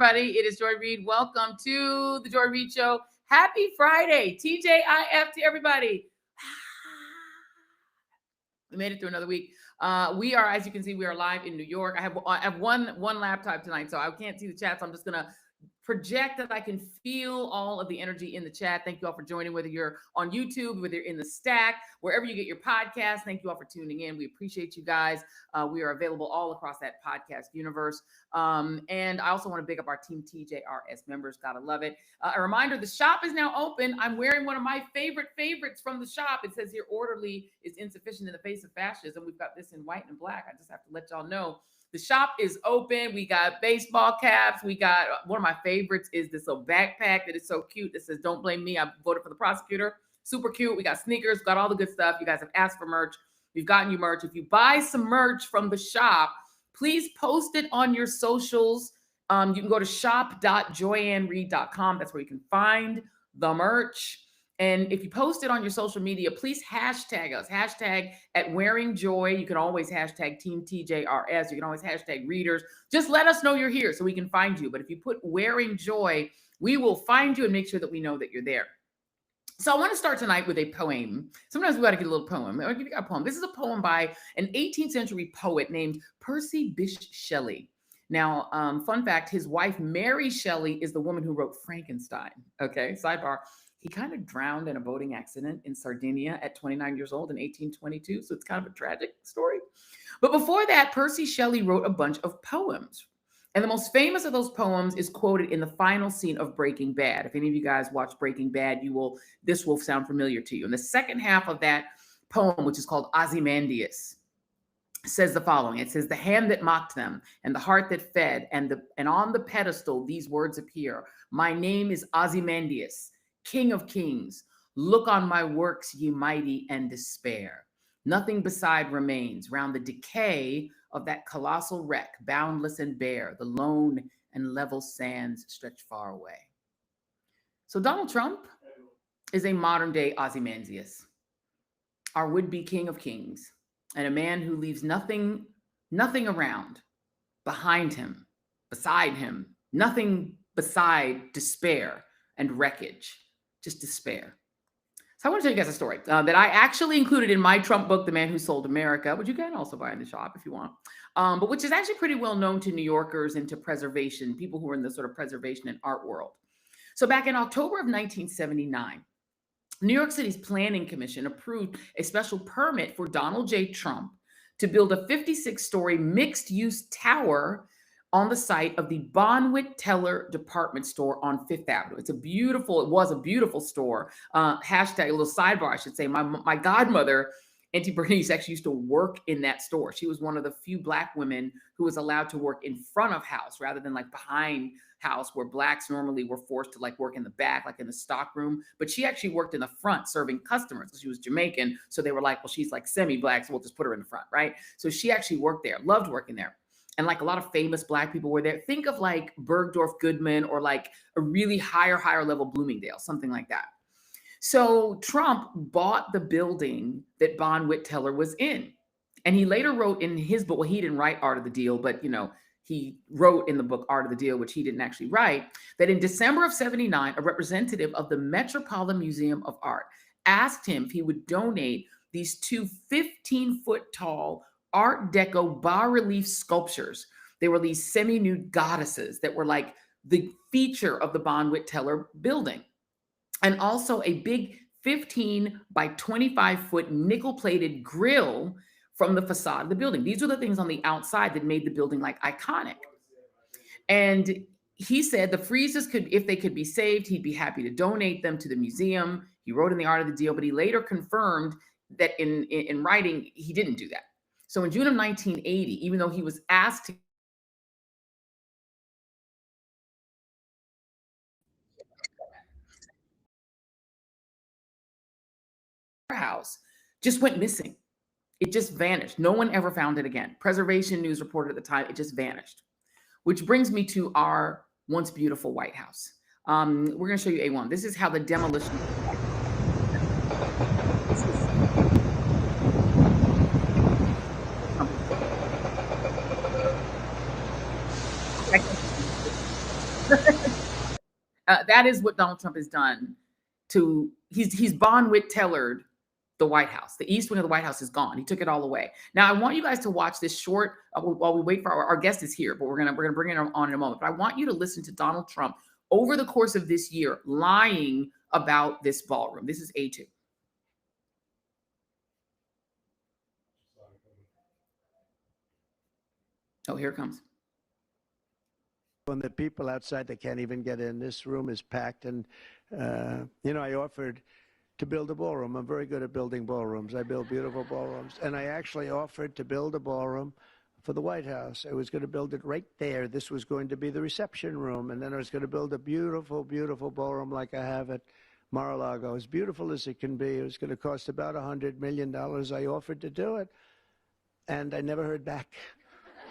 everybody. It is Joy Reid. Welcome to the Joy Reid Show. Happy Friday. TJIF to everybody. We made it through another week. We are, as you can see, we are live in New York. I have one laptop tonight, so I can't see the chat. So I'm just gonna project that I can feel all of the energy in the chat. Thank you all for joining, whether you're on YouTube, whether you're in the stack, wherever you get your podcast. Thank you all for tuning in. We appreciate you guys. We are available all across that podcast universe. And I also want to big up our team TJRS members. Gotta love it. A reminder, the shop is now open. I'm wearing one of my favorites from the shop. It says here, orderly is insufficient in the face of fascism. We've got this in white and black. I just have to let y'all know. The shop is open. We got baseball caps. We got one of my favorites is this little backpack that is so cute. That says, "Don't blame me. I voted for the prosecutor." Super cute. We got sneakers, got all the good stuff. You guys have asked for merch. We've gotten you merch. If you buy some merch from the shop, please post it on your socials. You can go to shop.joyannereid.com. That's where you can find the merch. And if you post it on your social media, please hashtag us. Hashtag at Wearing Joy. You can always hashtag Team TJRS. You can always hashtag readers. Just let us know you're here so we can find you. But if you put Wearing Joy, we will find you and make sure that we know that you're there. So I want to start tonight with a poem. Sometimes we got to get a little poem. I'll give you a poem. This is a poem by an 18th century poet named Percy Bysshe Shelley. Now, fun fact, his wife, Mary Shelley, is the woman who wrote Frankenstein. Okay, sidebar. He kind of drowned in a boating accident in Sardinia at 29 years old in 1822. So it's kind of a tragic story. But before that, Percy Shelley wrote a bunch of poems. And the most famous of those poems is quoted in the final scene of Breaking Bad. If any of you guys watch Breaking Bad, this will sound familiar to you. And the second half of that poem, which is called Ozymandias, says the following. It says, "The hand that mocked them and the heart that fed, and on the pedestal these words appear. My name is Ozymandias, King of Kings. Look on my works, ye mighty, and despair. Nothing beside remains round the decay of that colossal wreck, boundless and bare, the lone and level sands stretch far away." So Donald Trump is a modern day Ozymandias, our would-be King of Kings, and a man who leaves nothing around behind him, beside him, nothing beside despair and wreckage. Just despair. So I want to tell you guys a story that I actually included in my Trump book, The Man Who Sold America, which you can also buy in the shop if you want, but which is actually pretty well known to New Yorkers and to preservation, people who are in the sort of preservation and art world. So back in October of 1979, New York City's Planning Commission approved a special permit for Donald J. Trump to build a 56-story mixed-use tower on the site of the Bonwit Teller department store on Fifth Avenue. It was a beautiful store. Hashtag, a little sidebar, I should say. My godmother, Auntie Bernice, actually used to work in that store. She was one of the few Black women who was allowed to work in front of house rather than like behind house, where Blacks normally were forced to like work in the back, like in the stock room. But she actually worked in the front serving customers. She was Jamaican. So they were like, well, she's like semi-Black, so we'll just put her in the front, right? So she actually worked there, loved working there. And like a lot of famous Black people were there. Think of like Bergdorf Goodman or like a really higher level Bloomingdale, something like that. So Trump bought the building that Bonwit Teller was in. And he later wrote in his book, well, he didn't write Art of the Deal, but he wrote in the book Art of the Deal, which he didn't actually write, that in December of 79, a representative of the Metropolitan Museum of Art asked him if he would donate these two 15-foot tall Art Deco bas-relief sculptures. They were these semi-nude goddesses that were like the feature of the Bonwit Teller building. And also a big 15 by 25-foot nickel-plated grill from the facade of the building. These were the things on the outside that made the building like iconic. And he said the friezes if they could be saved, he'd be happy to donate them to the museum. He wrote in the Art of the Deal, but he later confirmed that in writing, he didn't do that. So in June of 1980, even though he was asked to house, just went missing. It just vanished. No one ever found it again. Preservation News reported at the time, it just vanished. Which brings me to our once beautiful White House. We're going to show you A1. This is how the demolition. That is what Donald Trump has done he's Bonwit-Tellered the White House. The east wing of the White House is gone. He took it all away. Now, I want you guys to watch this short while we wait for our guest is here, but we're gonna bring it on in a moment. But I want you to listen to Donald Trump over the course of this year lying about this ballroom. This is A2. Oh, here it comes. When the people outside, they can't even get in. This room is packed, and I offered to build a ballroom. I'm very good at building ballrooms. I build beautiful ballrooms, and I actually offered to build a ballroom for the White House. I was going to build it right there. This was going to be the reception room, and then I was going to build a beautiful, beautiful ballroom like I have at Mar-a-Lago, as beautiful as it can be. It was going to cost about $100 million. I offered to do it, and I never heard back.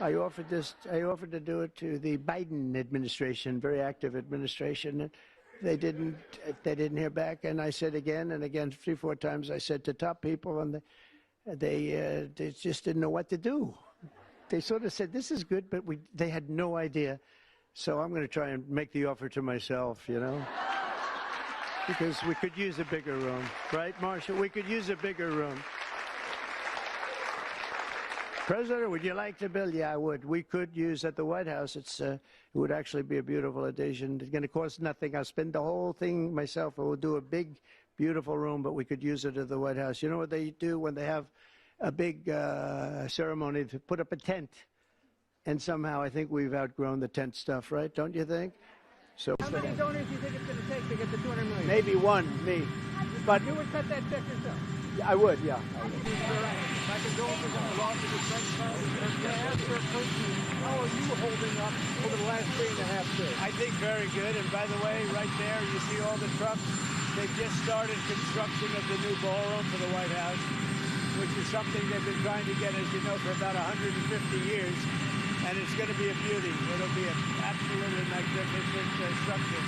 I offered to do it to the Biden administration, very active administration. And they didn't hear back. And I said again and again, 3-4 times, I said to top people, and they just didn't know what to do. They sort of said, this is good, but they had no idea. So I'm going to try and make the offer to myself, because we could use a bigger room. Right, Marshall? We could use a bigger room. President, would you like to build? Yeah, I would. We could use at the White House. It would actually be a beautiful addition. It's going to cost nothing. I'll spend the whole thing myself. We'll do a big, beautiful room, but we could use it at the White House. You know what they do when they have a big ceremony? To put up a tent. And somehow I think we've outgrown the tent stuff, right? Don't you think? So how many donors do you think it's going to take to get the $200 million? Maybe one, me. But you would cut that check yourself? I would, yeah. I would. My condolences on the loss of the French family. Can I ask your person, how are you holding up over the last 3.5 years? I think very good. And by the way, right there, you see all the trucks. They've just started construction of the new ballroom for the White House, which is something they've been trying to get, as you know, for about 150 years. And it's going to be a beauty. It'll be an absolutely magnificent structure.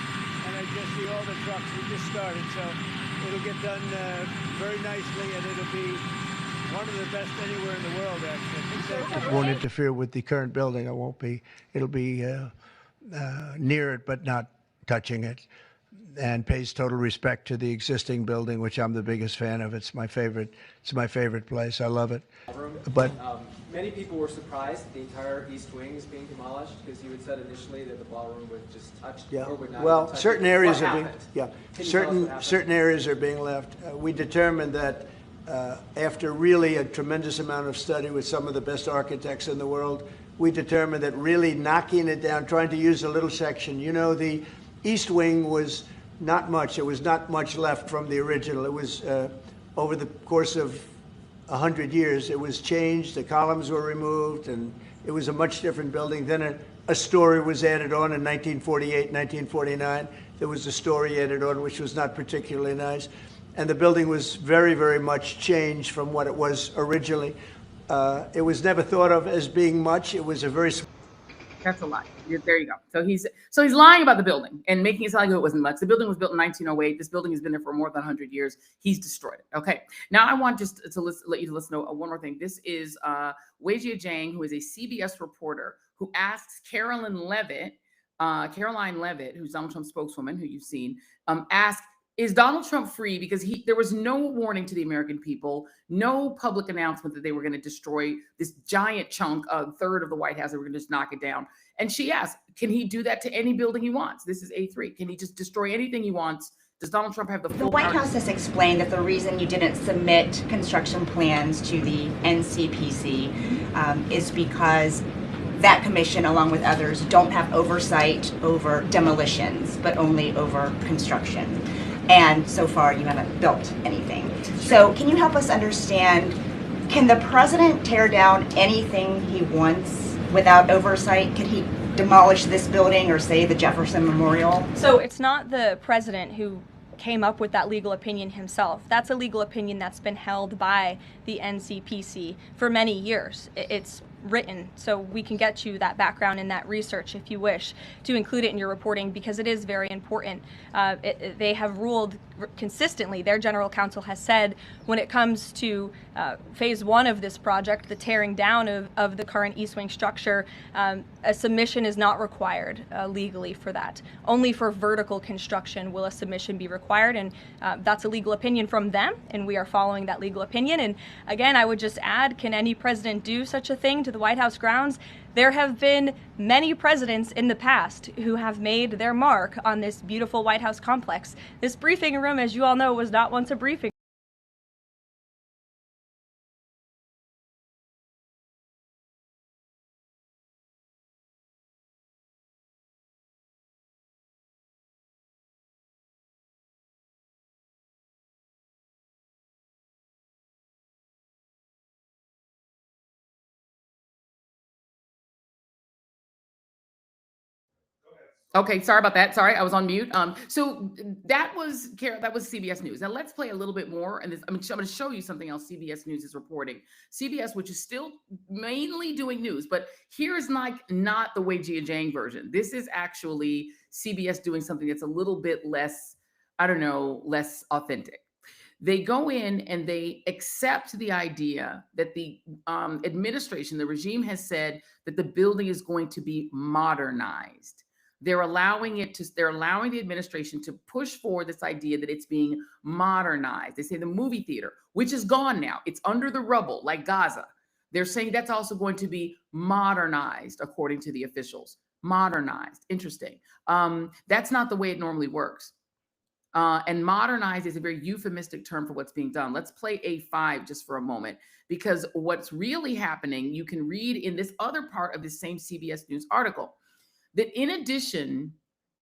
And I just see all the trucks. We just started, so it'll get done very nicely, and it'll be one of the best anywhere in the world, actually. It won't interfere with the current building. It won't be. It'll be near it, but not touching it, and pays total respect to the existing building, which I'm the biggest fan of. It's my favorite. It's my favorite place. I love it. But many people were surprised that the entire East Wing is being demolished, because you had said initially that the ballroom would just touch or would not. Well, touch certain it. areas What are being happened? certain areas are being left. We determined that after really a tremendous amount of study with some of the best architects in the world, we determined that really knocking it down, trying to use a little section. The East Wing was not much. There was not much left from the original. It was over the course of 100 years, it was changed. The columns were removed, and it was a much different building. Then a story was added on in 1948, 1949. There was a story added on, which was not particularly nice. And the building was very, very much changed from what it was originally. It was never thought of as being much. It was a very... That's a lie. There you go. So he's lying about the building and making it sound like it wasn't much. The building was built in 1908. This building has been there for more than 100 years. He's destroyed it. Okay. Now I want just to let you listen to one more thing. This is Weijia Jiang, who is a CBS reporter, who asks Caroline Levitt, who's Donald Trump's spokeswoman, who you've seen, asked, is Donald Trump free? Because there was no warning to the American people, no public announcement that they were going to destroy this giant chunk, a third of the White House. They were going to just knock it down. And she asked, can he do that to any building he wants? This is A3. Can he just destroy anything he wants? Does Donald Trump have the full The White power? House has explained that the reason you didn't submit construction plans to the NCPC is because that commission, along with others, don't have oversight over demolitions, but only over construction. And so far, you haven't built anything. So can you help us understand, can the president tear down anything he wants without oversight? Could he demolish this building or, say, the Jefferson Memorial? So it's not the president who came up with that legal opinion himself. That's a legal opinion that's been held by the NCPC for many years. It's written, so we can get you that background and that research if you wish to include it in your reporting, because it is very important. They have ruled consistently, their general counsel has said, when it comes to phase one of this project, the tearing down of the current East Wing structure, a submission is not required legally for that. Only for vertical construction will a submission be required, and that's a legal opinion from them, and we are following that legal opinion. And again, I would just add, can any president do such a thing to the White House grounds? There have been many presidents in the past who have made their mark on this beautiful White House complex. This briefing room, as you all know, was not once a briefing. Okay, sorry about that. Sorry, I was on mute. So that was CBS News. Now let's play a little bit more, and I'm going to show you something else CBS News is reporting. CBS, which is still mainly doing news, but here is not the Wei Jiajing version. This is actually CBS doing something that's a little bit less, less authentic. They go in and they accept the idea that the administration, the regime, has said that the building is going to be modernized. They're allowing the administration to push forward this idea that it's being modernized. They say the movie theater, which is gone now, it's under the rubble like Gaza. They're saying that's also going to be modernized, according to the officials. Modernized. Interesting. That's not the way it normally works. And modernize is a very euphemistic term for what's being done. Let's play A5 just for a moment, because what's really happening, you can read in this other part of the same CBS News article, that in addition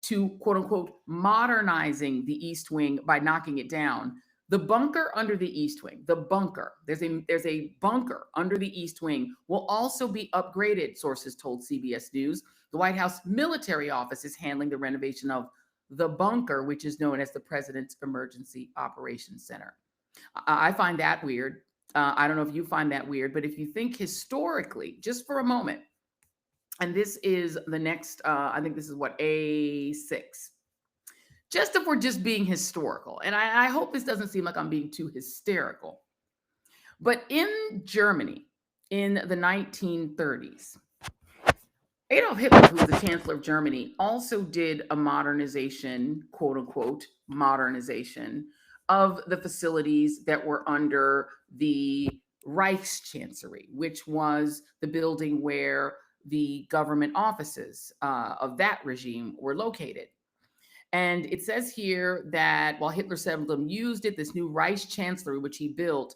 to, quote unquote, modernizing the East Wing by knocking it down, the bunker under the East Wing, there's a bunker under the East Wing, will also be upgraded, sources told CBS News. The White House Military Office is handling the renovation of the bunker, which is known as the President's Emergency Operations Center. I find that weird. I don't know if you find that weird, but if you think historically, just for a moment, and this is the next, I think this is what, A6. Just if we're just being historical, and I hope this doesn't seem like I'm being too hysterical, but in Germany in the 1930s, Adolf Hitler, who was the Chancellor of Germany, also did a modernization, quote unquote, modernization of the facilities that were under the Reichschancellery, which was the building where the government offices of that regime were located. And it says here that while Hitler seldom used it, this new Reichschancellery, which he built,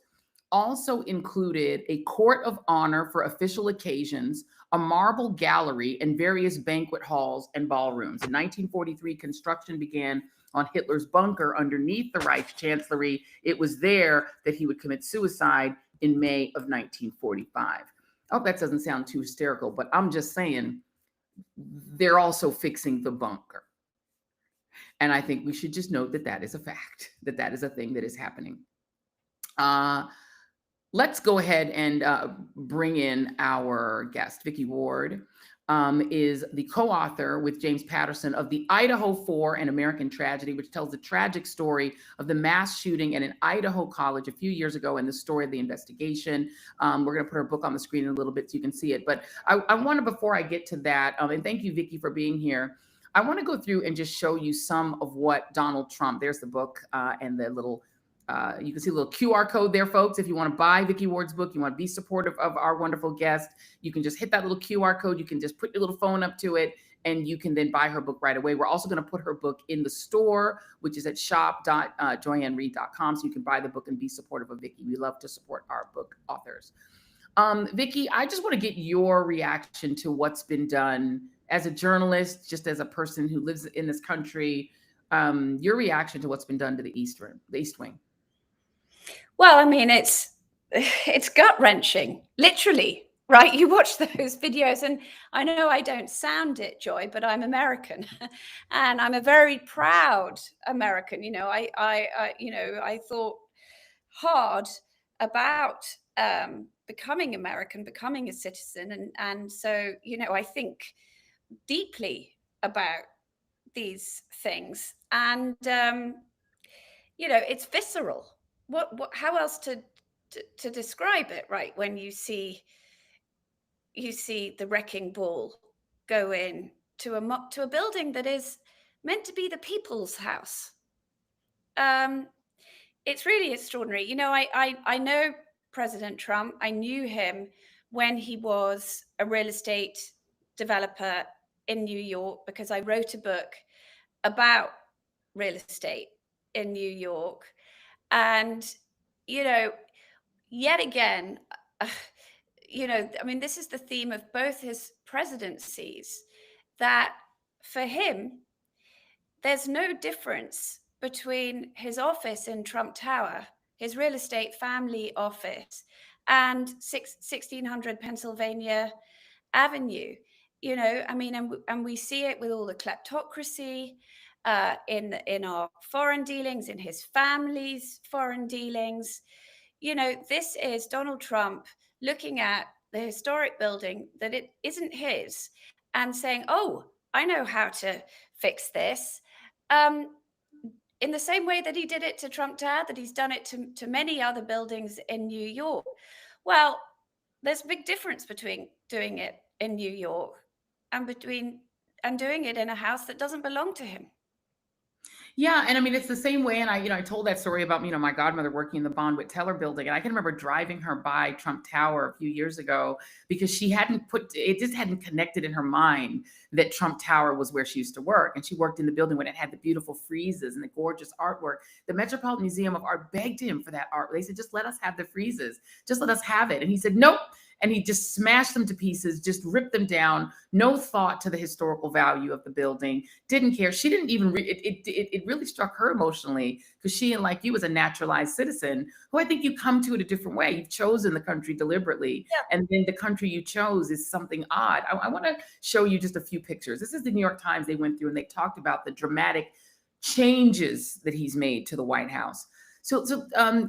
also included a court of honor for official occasions, a marble gallery, and various banquet halls and ballrooms. In 1943, construction began on Hitler's bunker underneath the Reichschancellery. It was there that he would commit suicide in May of 1945. I hope that doesn't sound too hysterical, but I'm just saying they're also fixing the bunker. And I think we should just note that that is a fact, that is a thing that is happening. Let's go ahead and bring in our guest. Vicky Ward is the co-author with James Patterson of The Idaho 4, An American Tragedy, which tells the tragic story of the mass shooting at an Idaho college a few years ago and the story of the investigation. We're going to put her book on the screen in a little bit so you can see it. But I want to, before I get to that, and thank you, Vicky, for being here, I want to go through and just show you some of what Donald Trump, there's the book and the little, you can see a little QR code there, folks. If you want to buy Vicky Ward's book, you want to be supportive of our wonderful guest, you can just hit that little QR code. You can just put your little phone up to it, and you can then buy her book right away. We're also going to put her book in the store, which is at shop.joyannereid.com, so you can buy the book and be supportive of Vicky. We love to support our book authors. Vicky, I just want to get your reaction to what's been done as a journalist, just as a person who lives in this country, your reaction to what's been done to the East Wing. Well, I mean, it's gut-wrenching, literally, right? You watch those videos, and I know I don't sound it, Joy, but I'm American, and I'm a very proud American. You know, I thought hard about becoming American, becoming a citizen. And so, I think deeply about these things. And, it's visceral. How else to describe it, right? When you see the wrecking ball go in to a building that is meant to be the people's house. It's really extraordinary. I know President Trump. I knew him when he was a real estate developer in New York, because I wrote a book about real estate in New York. And, yet again, this is the theme of both his presidencies, that for him, there's no difference between his office in Trump Tower, his real estate family office, and 1600 Pennsylvania Avenue. And we see it with all the kleptocracy in our foreign dealings, in his family's foreign dealings. This is Donald Trump looking at the historic building that it isn't his and saying, oh, I know how to fix this. In the same way that he did it to Trump Tower, that he's done it to many other buildings in New York. Well, there's a big difference between doing it in New York and doing it in a house that doesn't belong to him. Yeah, and it's the same way. And I told that story about, my godmother working in the Bonwit Teller building. And I can remember driving her by Trump Tower a few years ago, because she just hadn't connected in her mind that Trump Tower was where she used to work. And she worked in the building when it had the beautiful friezes and the gorgeous artwork. The Metropolitan Museum of Art begged him for that art. They said, just let us have the friezes. Just let us have it. And he said, nope. And he just smashed them to pieces, just ripped them down. No thought to the historical value of the building. Didn't care. She didn't even, it really struck her emotionally, because she, and like you, was a naturalized citizen who I think you come to it a different way. You've chosen the country deliberately. Yeah. And then the country you chose is something odd. I want to show you just a few pictures. This is the New York Times. They went through and they talked about the dramatic changes that he's made to the White House. So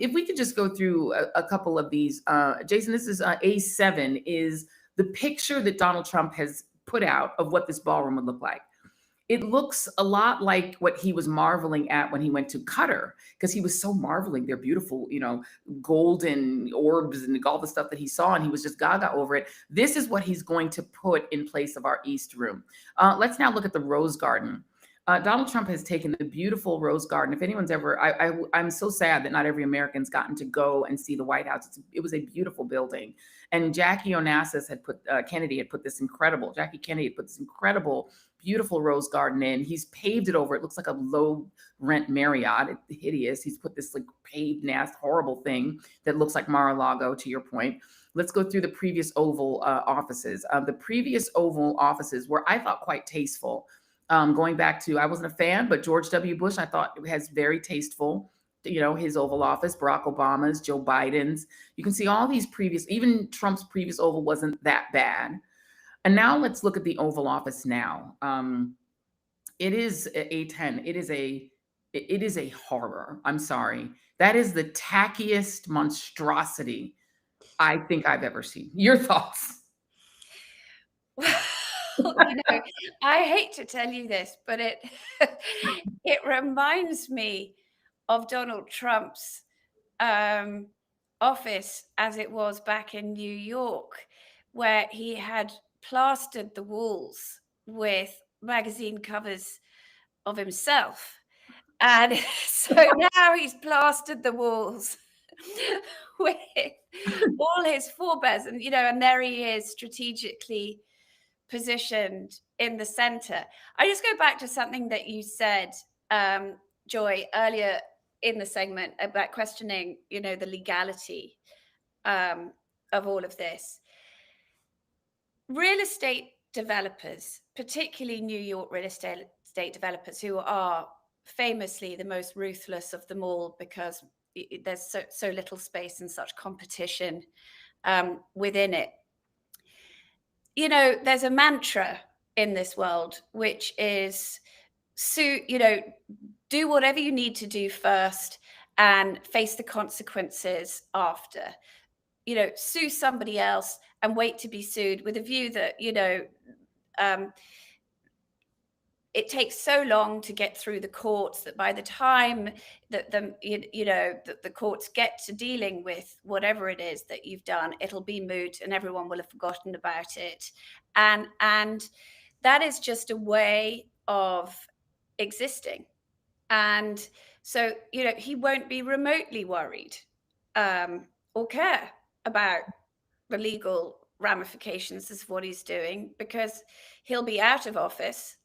if we could just go through a couple of these. Jason, this is A7 is the picture that Donald Trump has put out of what this ballroom would look like. It looks a lot like what he was marveling at when he went to Qatar, because he was so marveling. They're beautiful, golden orbs and all the stuff that he saw, and he was just gaga over it. This is what he's going to put in place of our East Room. Let's now look at the Rose Garden. Donald Trump has taken the beautiful Rose Garden. If anyone's ever, I'm so sad that not every American's gotten to go and see the White House. It was a beautiful building. And Jackie Onassis had Jackie Kennedy had put this incredible, beautiful Rose Garden in. He's paved it over. It looks like a low rent Marriott. It's hideous. He's put this like paved, nasty, horrible thing that looks like Mar-a-Lago, to your point. Let's go through the previous Oval offices. The previous Oval offices were, I thought, quite tasteful. Going back to, I wasn't a fan, but George W. Bush, I thought it has very tasteful, his Oval Office, Barack Obama's, Joe Biden's. You can see all these even Trump's previous Oval wasn't that bad. And now let's look at the Oval Office now. It is A10. It is a horror. I'm sorry. That is the tackiest monstrosity I think I've ever seen. Your thoughts? I hate to tell you this, but it reminds me of Donald Trump's office as it was back in New York, where he had plastered the walls with magazine covers of himself. And so now he's plastered the walls with all his forebears, and there he is, strategically positioned in the center. I just go back to something that you said, Joy, earlier in the segment about questioning, the legality of all of this. Real estate developers, particularly New York real estate developers, who are famously the most ruthless of them all because there's so little space and such competition within it. There's a mantra in this world, which is, do whatever you need to do first and face the consequences after. sue somebody else and wait to be sued with a view that, it takes so long to get through the courts that by the time that the courts get to dealing with whatever it is that you've done, it'll be moot and everyone will have forgotten about it. And that is just a way of existing. And so, he won't be remotely worried or care about the legal ramifications of what he's doing, because he'll be out of office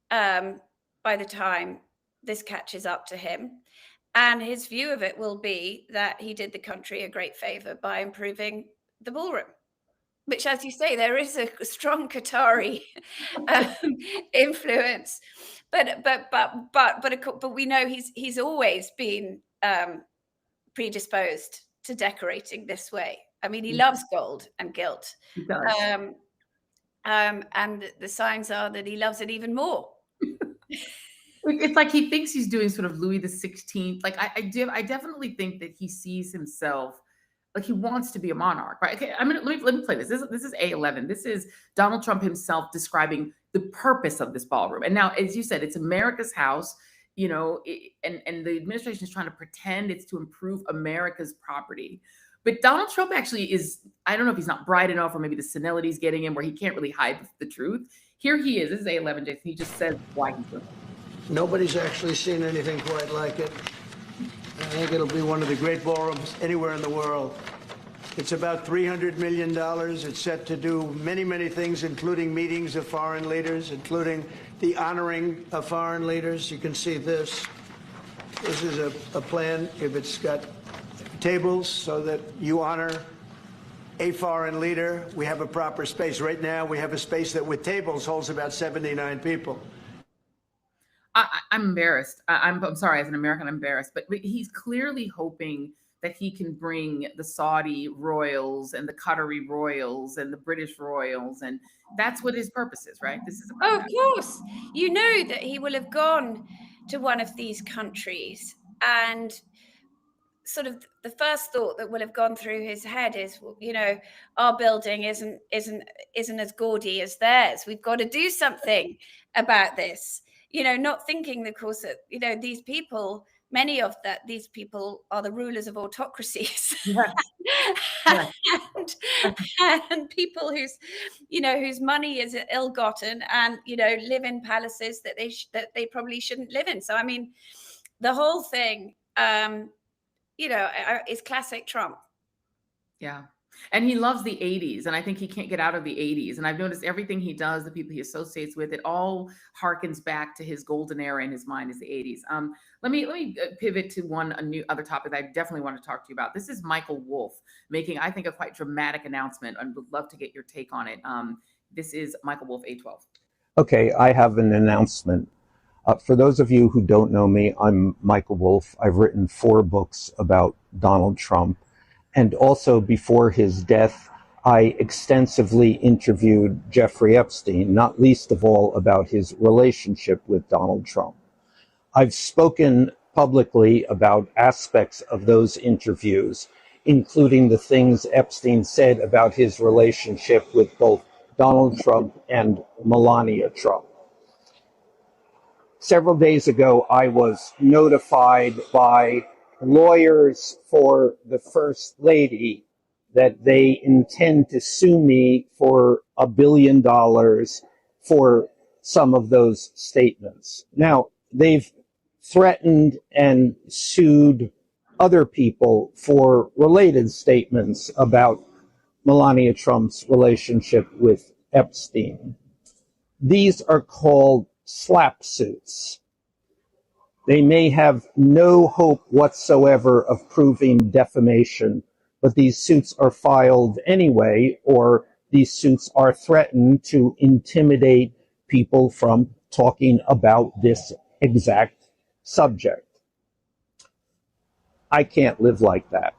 by the time this catches up to him. And his view of it will be that he did the country a great favor by improving the ballroom, which, as you say, there is a strong Qatari influence. But we know he's always been predisposed to decorating this way. I mean, he loves gold and gilt. He does. And the signs are that he loves it even more. It's like he thinks he's doing sort of Louis XVI. Like I definitely think that he sees himself like he wants to be a monarch, right? Okay, let me play this. This is A11. This is Donald Trump himself describing the purpose of this ballroom. And now, as you said, it's America's house, and the administration is trying to pretend it's to improve America's property. But Donald Trump actually is, I don't know if he's not bright enough or maybe the senility's getting him where he can't really hide the truth. Here he is. This is A11, Jason. He just says why he's doing it. Nobody's actually seen anything quite like it. I think it'll be one of the great ballrooms anywhere in the world. It's about $300 million. It's set to do many, many things, including meetings of foreign leaders, including the honoring of foreign leaders. You can see this. This is a plan. If it's got tables so that you honor a foreign leader, we have a proper space. Right now, we have a space that with tables holds about 79 people. I'm embarrassed. I'm sorry, as an American, I'm embarrassed. But he's clearly hoping that he can bring the Saudi royals and the Qatari royals and the British royals, and that's what his purpose is, right? This is of course. You know that he will have gone to one of these countries, and sort of the first thought that will have gone through his head is, our building isn't as gaudy as theirs. We've got to do something about this. Not thinking, of course, that, these people, many of these people are the rulers of autocracies. Yeah. and people whose money is ill-gotten and, live in palaces that they probably shouldn't live in. So, I mean, the whole thing, is classic Trump. Yeah. And he loves the 80s. And I think he can't get out of the 80s. And I've noticed everything he does, the people he associates with, it all harkens back to his golden era in his mind is the 80s. Let me pivot to other topic that I definitely want to talk to you about. This is Michael Wolff making, I think, a quite dramatic announcement, and would love to get your take on it. This is Michael Wolff, A12. Okay, I have an announcement. For those of you who don't know me, I'm Michael Wolff. I've written 4 books about Donald Trump. And also, before his death, I extensively interviewed Jeffrey Epstein, not least of all about his relationship with Donald Trump. I've spoken publicly about aspects of those interviews, including the things Epstein said about his relationship with both Donald Trump and Melania Trump. Several days ago, I was notified by lawyers for the First Lady that they intend to sue me for $1 billion for some of those statements. Now, they've threatened and sued other people for related statements about Melania Trump's relationship with Epstein. These are called slap suits. They may have no hope whatsoever of proving defamation, but these suits are filed anyway, or these suits are threatened to intimidate people from talking about this exact subject. I can't live like that.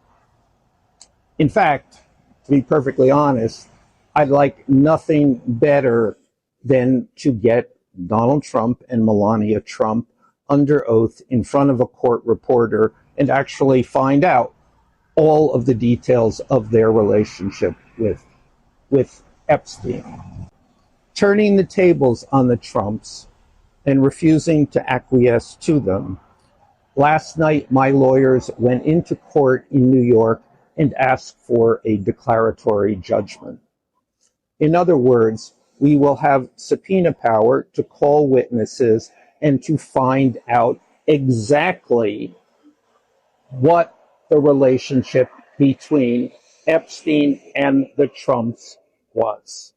In fact, to be perfectly honest, I'd like nothing better than to get Donald Trump and Melania Trump under oath in front of a court reporter and actually find out all of the details of their relationship with Epstein. Turning the tables on the Trumps and refusing to acquiesce to them. Last night, my lawyers went into court in New York and asked for a declaratory judgment. In other words, we will have subpoena power to call witnesses and to find out exactly what the relationship between Epstein and the Trumps was.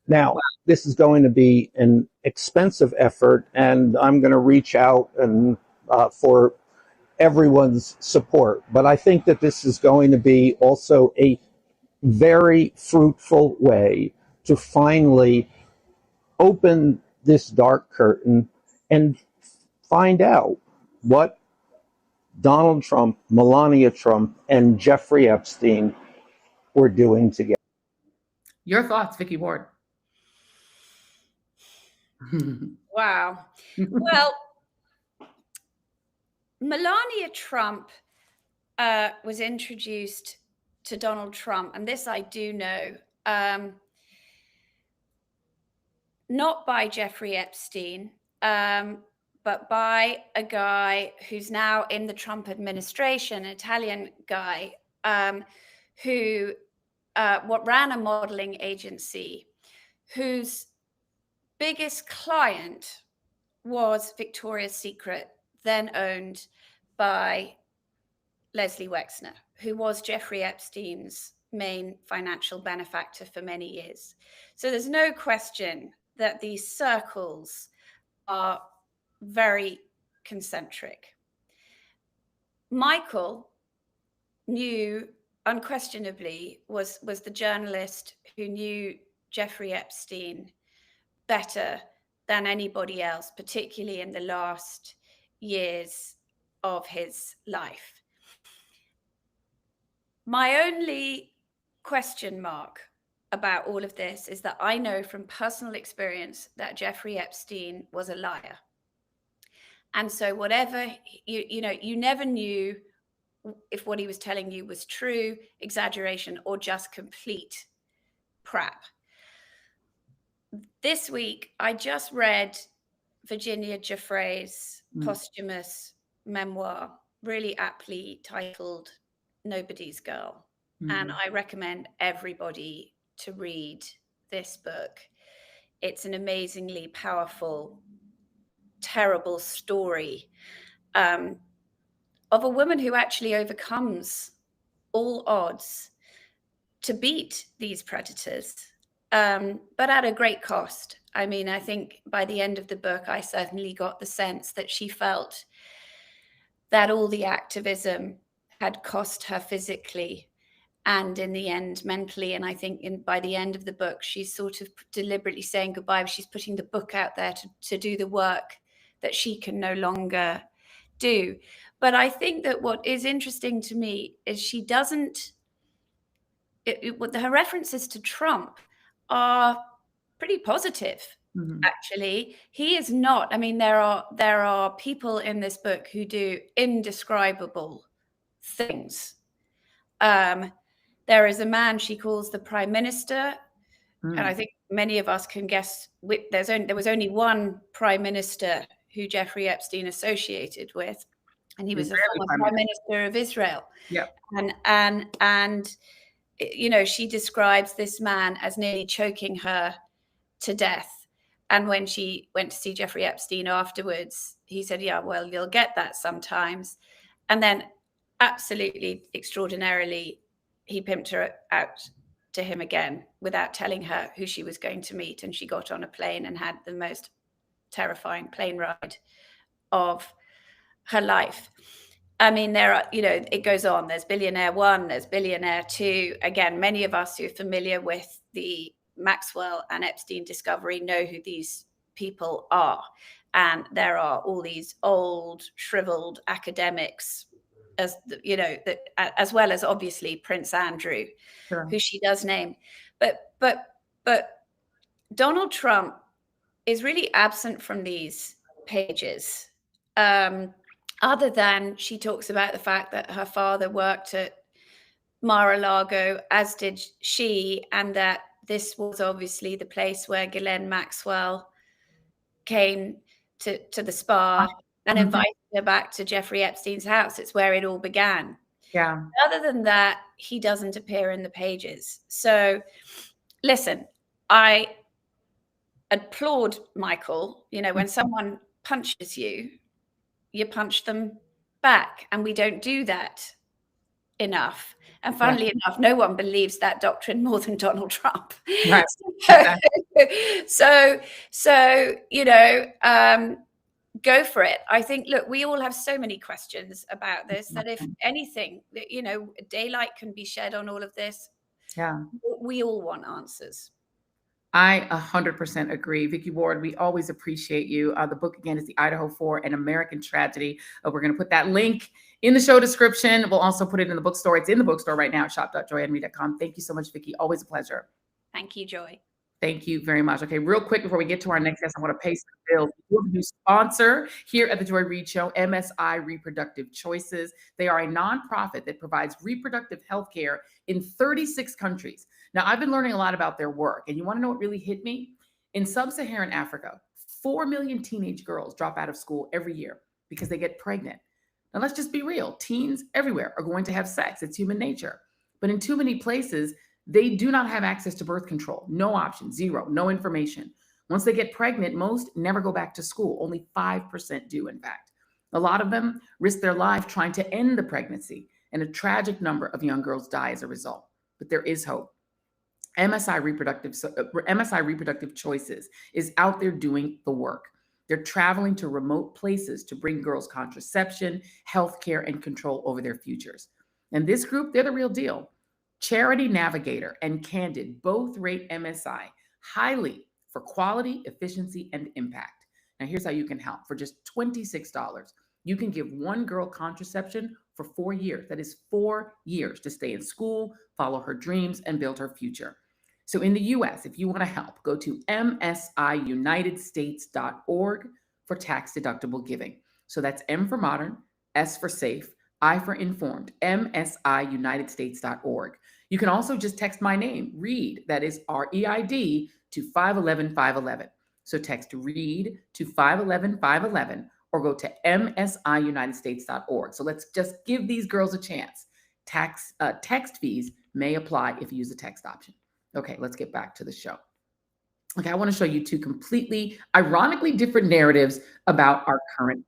Now, this is going to be an expensive effort, and I'm going to reach out and for everyone's support. But I think that this is going to be also a very fruitful way to finally open this dark curtain and find out what Donald Trump, Melania Trump, and Jeffrey Epstein were doing together. Your thoughts, Vicky Ward? Wow. Well, Melania Trump was introduced to Donald Trump, and this I do know, not by Jeffrey Epstein, but by a guy who's now in the Trump administration, an Italian guy, who ran a modeling agency, whose biggest client was Victoria's Secret, then owned by Leslie Wexner, who was Jeffrey Epstein's main financial benefactor for many years. So there's no question that these circles are very concentric. Michael knew, unquestionably, was the journalist who knew Jeffrey Epstein better than anybody else, particularly in the last years of his life. My only question mark about all of this is that I know from personal experience that Jeffrey Epstein was a liar. And so whatever, you never knew if what he was telling you was true, exaggeration, or just complete crap. This week, I just read Virginia Giuffre's posthumous memoir, really aptly titled Nobody's Girl. And I recommend everybody to read this book. It's an amazingly powerful, terrible story of a woman who actually overcomes all odds to beat these predators, but at a great cost. I mean, I think by the end of the book, I certainly got the sense that she felt that all the activism had cost her physically and in the end mentally. And I think by the end of the book, she's sort of deliberately saying goodbye. She's putting the book out there to do the work that she can no longer do. But I think that what is interesting to me is she doesn't, her references to Trump are pretty positive. Actually, he is not. I mean, there are people in this book who do indescribable things. There is a man she calls the Prime Minister, and I think many of us can guess. There was only one Prime Minister who Jeffrey Epstein associated with, and he was the former Prime Minister of Israel. Yeah, and she describes this man as nearly choking her to death. And when she went to see Jeffrey Epstein afterwards, he said, "Yeah, well, you'll get that sometimes." And then, absolutely extraordinarily, he pimped her out to him again without telling her who she was going to meet. And she got on a plane and had the most terrifying plane ride of her life. I mean, there are, it goes on. There's billionaire one, there's billionaire two. Again, many of us who are familiar with the Maxwell and Epstein discovery know who these people are. And there are all these old, shriveled academics, as well as obviously Prince Andrew, who she does name. But Donald Trump is really absent from these pages. other than she talks about the fact that her father worked at Mar-a-Lago, as did she, and that this was obviously the place where Ghislaine Maxwell came to the spa and invited her back to Jeffrey Epstein's house. It's where it all began. Yeah. Other than that, he doesn't appear in the pages. So listen, I applaud Michael. You know, when someone punches you, you punch them back. And we don't do that enough. And funnily enough, no one believes that doctrine more than Donald Trump. Right. So, you know, go for it. I think, look, we all have so many questions about this that if anything, you know, daylight can be shed on all of this. Yeah. We all want answers. I 100% agree. Vicki Ward, we always appreciate you. The book, again, is The Idaho 4, An American Tragedy. We're going to put that link in the show description. We'll also put it in the bookstore. It's in the bookstore right now at shop.joyandme.com. Thank you so much, Vicki. Always a pleasure. Thank you, Joy. Thank you very much. Okay, real quick before we get to our next guest, I want to pay some bills. We have a new sponsor here at the Joy Reid Show, MSI Reproductive Choices. They are a nonprofit that provides reproductive health care in 36 countries. Now, I've been learning a lot about their work, and you want to know what really hit me? In sub-Saharan Africa, 4 million teenage girls drop out of school every year because they get pregnant. Now, let's just be real. Teens everywhere are going to have sex. It's human nature. But in too many places, they do not have access to birth control. No option, zero, no information. Once they get pregnant, most never go back to school. Only 5% do, in fact. A lot of them risk their life trying to end the pregnancy, and a tragic number of young girls die as a result. But there is hope. MSI Reproductive Choices is out there doing the work. They're traveling to remote places to bring girls contraception, healthcare, and control over their futures. And this group, they're the real deal. Charity Navigator and Candid both rate MSI highly for quality, efficiency, and impact. Now, here's how you can help. For just $26, you can give one girl contraception for 4 years. That is 4 years to stay in school, follow her dreams, and build her future. So in the U.S., if you want to help, go to msiunitedstates.org for tax-deductible giving. So that's M for modern, S for safe, I for informed, msiunitedstates.org. You can also just text my name, Reid, that is R-E-I-D, to 511-511. So text Reid to 511-511 or go to msiunitedstates.org. So let's just give these girls a chance. Text fees may apply if you use the text option. Okay, let's get back to the show. Okay, I want to show you two completely, ironically different narratives about our current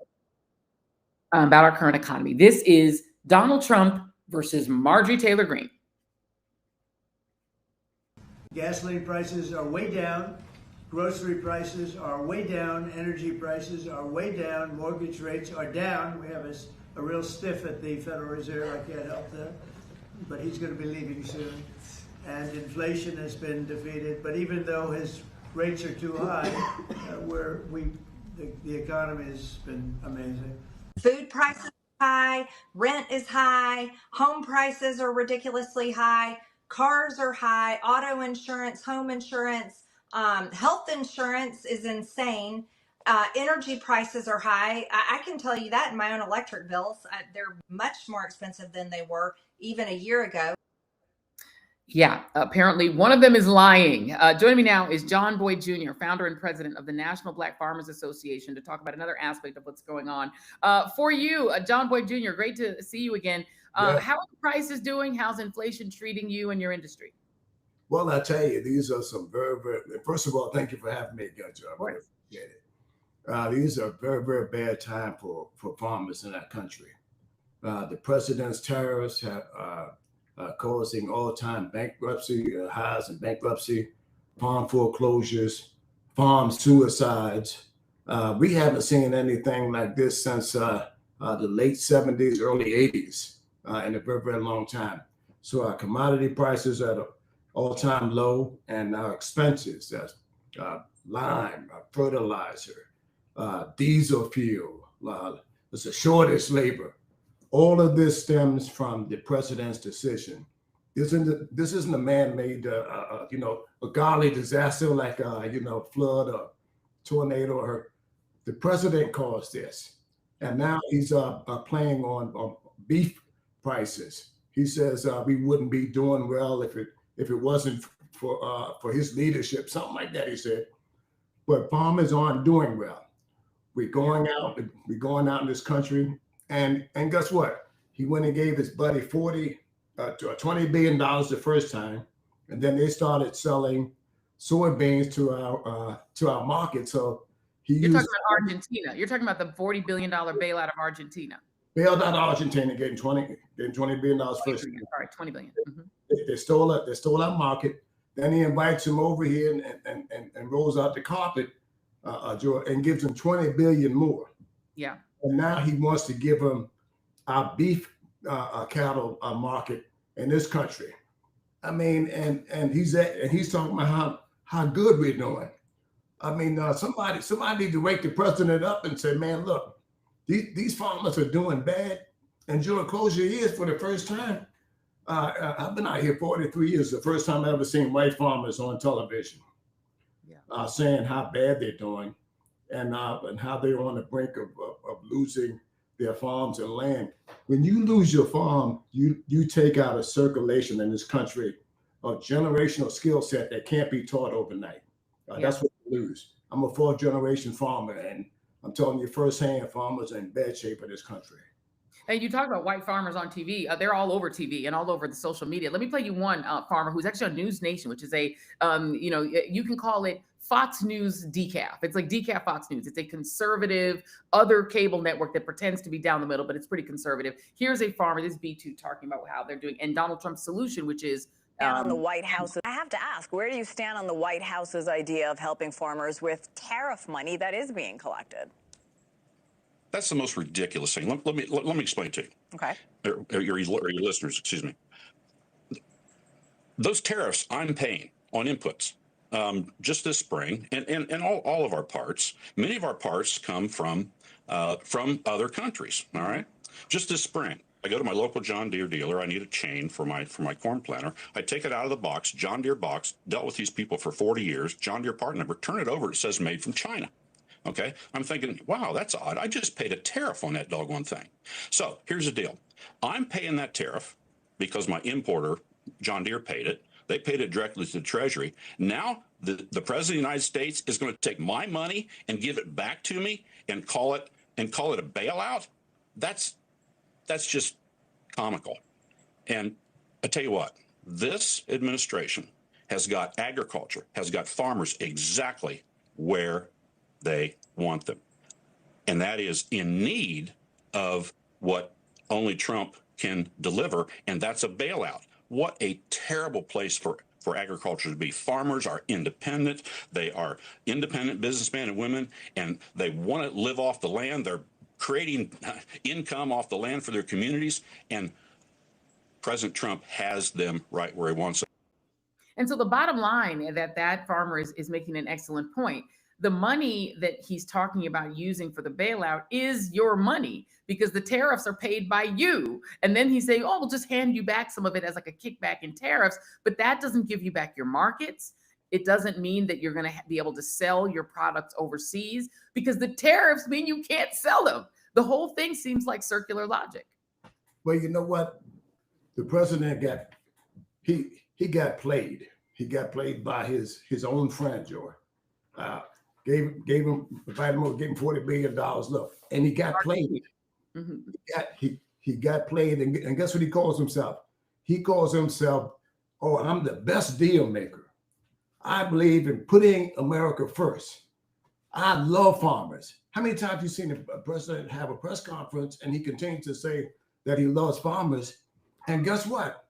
economy. This is Donald Trump versus Marjorie Taylor Greene. Gasoline prices are way down. Grocery prices are way down. Energy prices are way down. Mortgage rates are down. We have a real stiff at the Federal Reserve. I can't help that. But he's going to be leaving soon. And inflation has been defeated. But even though his rates are too high, the economy has been amazing. Food prices are high, rent is high, home prices are ridiculously high, cars are high, auto insurance, home insurance, health insurance is insane. Energy prices are high. I can tell you that in my own electric bills. They're much more expensive than they were even a year ago. Yeah, apparently one of them is lying. Joining me now is John Boyd Jr., founder and president of the National Black Farmers Association, to talk about another aspect of what's going on. For you, John Boyd Jr., great to see you again. How are the prices doing? How's inflation treating you and your industry? Well, I tell you, these are some very, very, first of all, thank you for having me again, John. I really appreciate it. These are very, very bad time for farmers in our country. The president's tariffs have causing all-time bankruptcy, highs in bankruptcy, farm foreclosures, farm suicides. We haven't seen anything like this since the late 70s, early 80s, in a very, very long time. So our commodity prices are at an all-time low, and our expenses, lime, fertilizer, diesel fuel, there's a shortage labor. All of this stems from the president's decision. This isn't a man-made, a godly disaster like, flood or tornado. The president caused this. and now he's playing on beef prices. He says we wouldn't be doing well if it wasn't for his leadership, something like that. He said, but farmers aren't doing well. We're going out in this country, and guess what? He went and gave his buddy $20 billion the first time, and then they started selling soybeans to our market. So you're talking about Argentina. You're talking about the $40 billion bailout of Argentina. Bailed out Argentina, getting $20 billion first. Sorry, $20 billion. They stole our market. Then he invites him over here and rolls out the carpet, and gives him $20 billion more. Yeah. And now he wants to give him our beef cattle market in this country. I mean, and he's talking about how good we're doing. I mean, somebody need to wake the president up and say, man, look, these farmers are doing bad. And Joe, close your ears for the first time. I've been out here 43 years. The first time I ever seen white farmers on television saying how bad they're doing and how they're on the brink of losing their farms and land. When you lose your farm, you take out a circulation in this country of generational skill set that can't be taught overnight. That's what you lose. I'm a 4th generation farmer, and I'm telling you firsthand, farmers are in bad shape in this country. And you talk about white farmers on TV. They're all over TV and all over the social media. Let me play you one farmer who's actually on News Nation, which is a, you can call it Fox News decaf. It's like decaf Fox News. It's a conservative other cable network that pretends to be down the middle, but it's pretty conservative. Here's a farmer, this is B2, talking about how they're doing, and Donald Trump's solution, which is on the White House. I have to ask, where do you stand on the White House's idea of helping farmers with tariff money that is being collected? That's the most ridiculous thing. Let me explain to you. Okay. Or your listeners, excuse me. Those tariffs I'm paying on inputs just this spring, and all of our parts. Many of our parts come from other countries. All right. Just this spring, I go to my local John Deere dealer. I need a chain for my corn planter. I take it out of the box, John Deere box. Dealt with these people for 40 years. John Deere part number. Turn it over. It says made from China. Okay, I'm thinking, wow, that's odd. I just paid a tariff on that doggone thing. So here's the deal. I'm paying that tariff because my importer, John Deere, paid it. They paid it directly to the Treasury. Now the President of the United States is going to take my money and give it back to me and call it a bailout. That's just comical. And I tell you what, this administration has got agriculture, has got farmers exactly where they want them. And that is in need of what only Trump can deliver, and that's a bailout. What a terrible place for agriculture to be. Farmers are independent. They are independent businessmen and women, and they want to live off the land. They're creating income off the land for their communities, and President Trump has them right where he wants them. And so the bottom line that farmer is making an excellent point. The money that he's talking about using for the bailout is your money because the tariffs are paid by you. And then he's saying, oh, we'll just hand you back some of it as like a kickback in tariffs. But that doesn't give you back your markets. It doesn't mean that you're going to be able to sell your products overseas because the tariffs mean you can't sell them. The whole thing seems like circular logic. Well, you know what? The president he got played. He got played by his own friend, Joy. Gave him $40 billion. Look, and he got played. Mm-hmm. He got played, and guess what he calls himself? He calls himself, oh, I'm the best deal maker. I believe in putting America first. I love farmers. How many times have you seen a president have a press conference and he continues to say that he loves farmers? And guess what?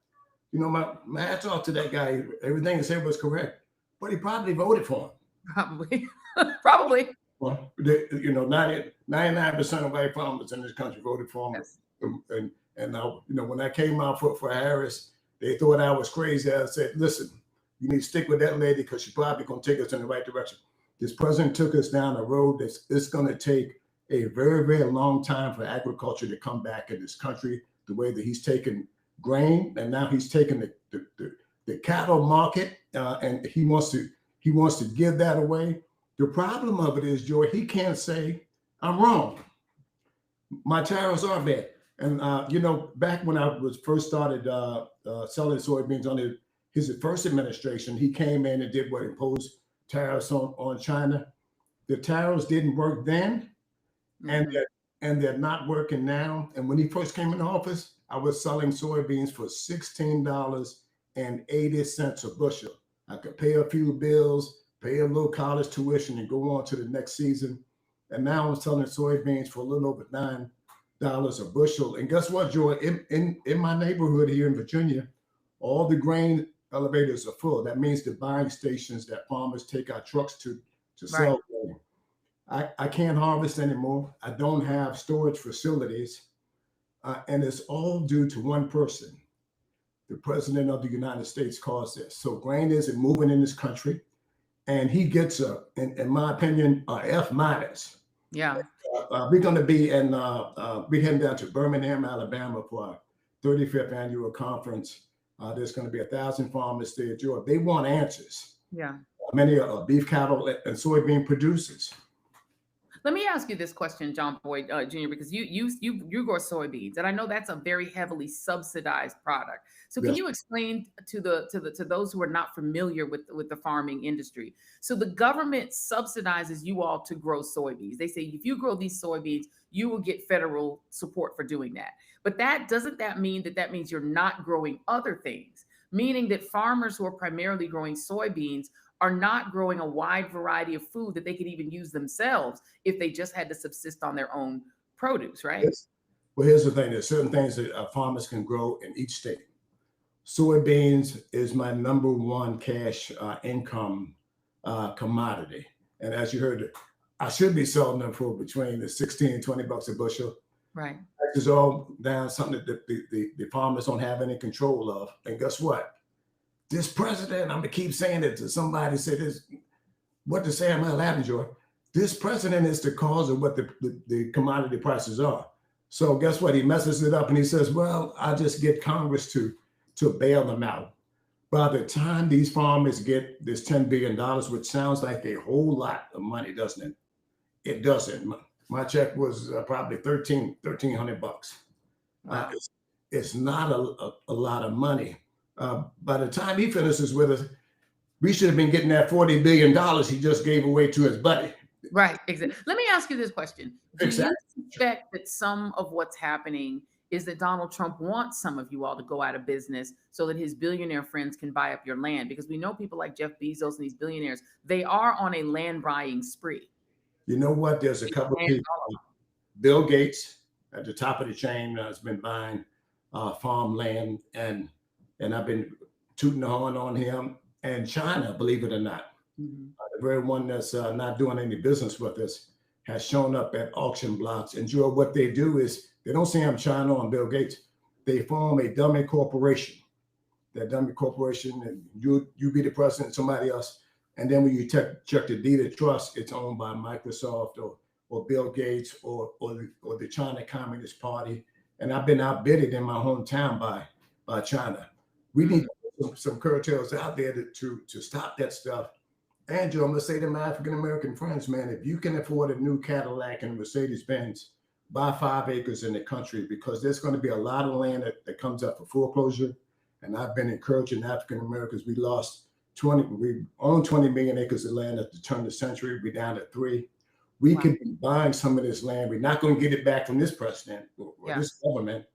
You know, my hats off to that guy. Everything he said was correct, but he probably voted for him. Probably. Probably. Well, 99% of white farmers in this country voted for him. Yes. And when I came out for Harris, they thought I was crazy. I said, listen, you need to stick with that lady because she's probably going to take us in the right direction. This president took us down a road it's going to take a very, very long time for agriculture to come back in this country the way that he's taken grain, and now he's taken the cattle market, and he wants to give that away. The problem of it is, Joy, he can't say, I'm wrong. my tariffs are bad. And back when I was first started selling soybeans under his first administration, he came in and did what, imposed tariffs on China. The tariffs didn't work then, and they're not working now. And when he first came in office, I was selling soybeans for $16.80 a bushel. I could pay a few bills, pay a little college tuition, and go on to the next season. And now I'm selling soybeans for a little over $9 a bushel. And guess what, Joy? In my neighborhood here in Virginia, all the grain elevators are full. That means the buying stations that farmers take our trucks to sell grain. I can't harvest anymore. I don't have storage facilities. And it's all due to one person. The president of the United States caused this. So grain isn't moving in this country. And he gets in my opinion, a F minus. Yeah. We're going to be we're heading down to Birmingham, Alabama for our 35th annual conference. There's going to be 1,000 farmers there, Georgia. They want answers. Yeah. Many are beef cattle and soybean producers. Let me ask you this question, John Boyd Jr., because you grow soybeans, and I know that's a very heavily subsidized product. So can you explain to those who are not familiar with the farming industry? So the government subsidizes you all to grow soybeans. They say if you grow these soybeans, you will get federal support for doing that. But doesn't that mean that means you're not growing other things? Meaning that farmers who are primarily growing soybeans are not growing a wide variety of food that they could even use themselves if they just had to subsist on their own produce, right? Yes. Well, here's the thing. There's certain things that farmers can grow in each state. Soybeans is my number one cash income commodity. And as you heard, I should be selling them for between the 16 and 20 bucks a bushel. Right. It's all down something that the farmers don't have any control of. And guess what? This president, I'm gonna keep saying it to somebody say this, what to say, I'm not laughing, Joy. This president is the cause of what the commodity prices are. So guess what? He messes it up and he says, well, I'll just get Congress to bail them out. By the time these farmers get this $10 billion, which sounds like a whole lot of money, doesn't it? It doesn't. My check was probably $1,300 bucks. Wow. It's not a lot of money. By the time he finishes with us, we should have been getting that $40 billion he just gave away to his buddy. Right, exactly. Let me ask you this question. Do Exactly. you suspect that some of what's happening is that Donald Trump wants some of you all to go out of business so that his billionaire friends can buy up your land? Because we know people like Jeff Bezos and these billionaires, they are on a land buying spree. You know what? There's a couple of people. Bill Gates at the top of the chain has been buying farmland, and I've been tooting the horn on him. And China, believe it or not, the very one that's not doing any business with us, has shown up at auction blocks. And Joe, what they do is they don't say I'm China and Bill Gates. They form a dummy corporation. That dummy corporation, and you be the president, somebody else. And then when you check the deed of trust, it's owned by Microsoft or Bill Gates or the China Communist Party. And I've been outbidded in my hometown by China. We need some cartels out there to stop that stuff. Andrew, I'm going to say to my African-American friends, man, if you can afford a new Cadillac and Mercedes-Benz, buy 5 acres in the country, because there's going to be a lot of land that comes up for foreclosure. And I've been encouraging African-Americans. We own 20 million acres of land at the turn of the century. We're down to 3. We could be buying some of this land. We're not going to get it back from this president or this government,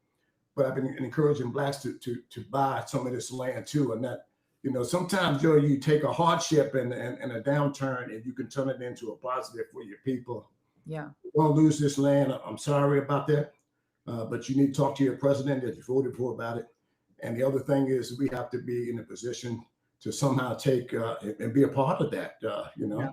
but I've been encouraging blacks to buy some of this land too. And that, sometimes, Joe, you take a hardship and a downturn and you can turn it into a positive for your people. Yeah. Don't lose this land. I'm sorry about that. But you need to talk to your president that you voted for about it. And the other thing is we have to be in a position to somehow take and be a part of that, Yeah.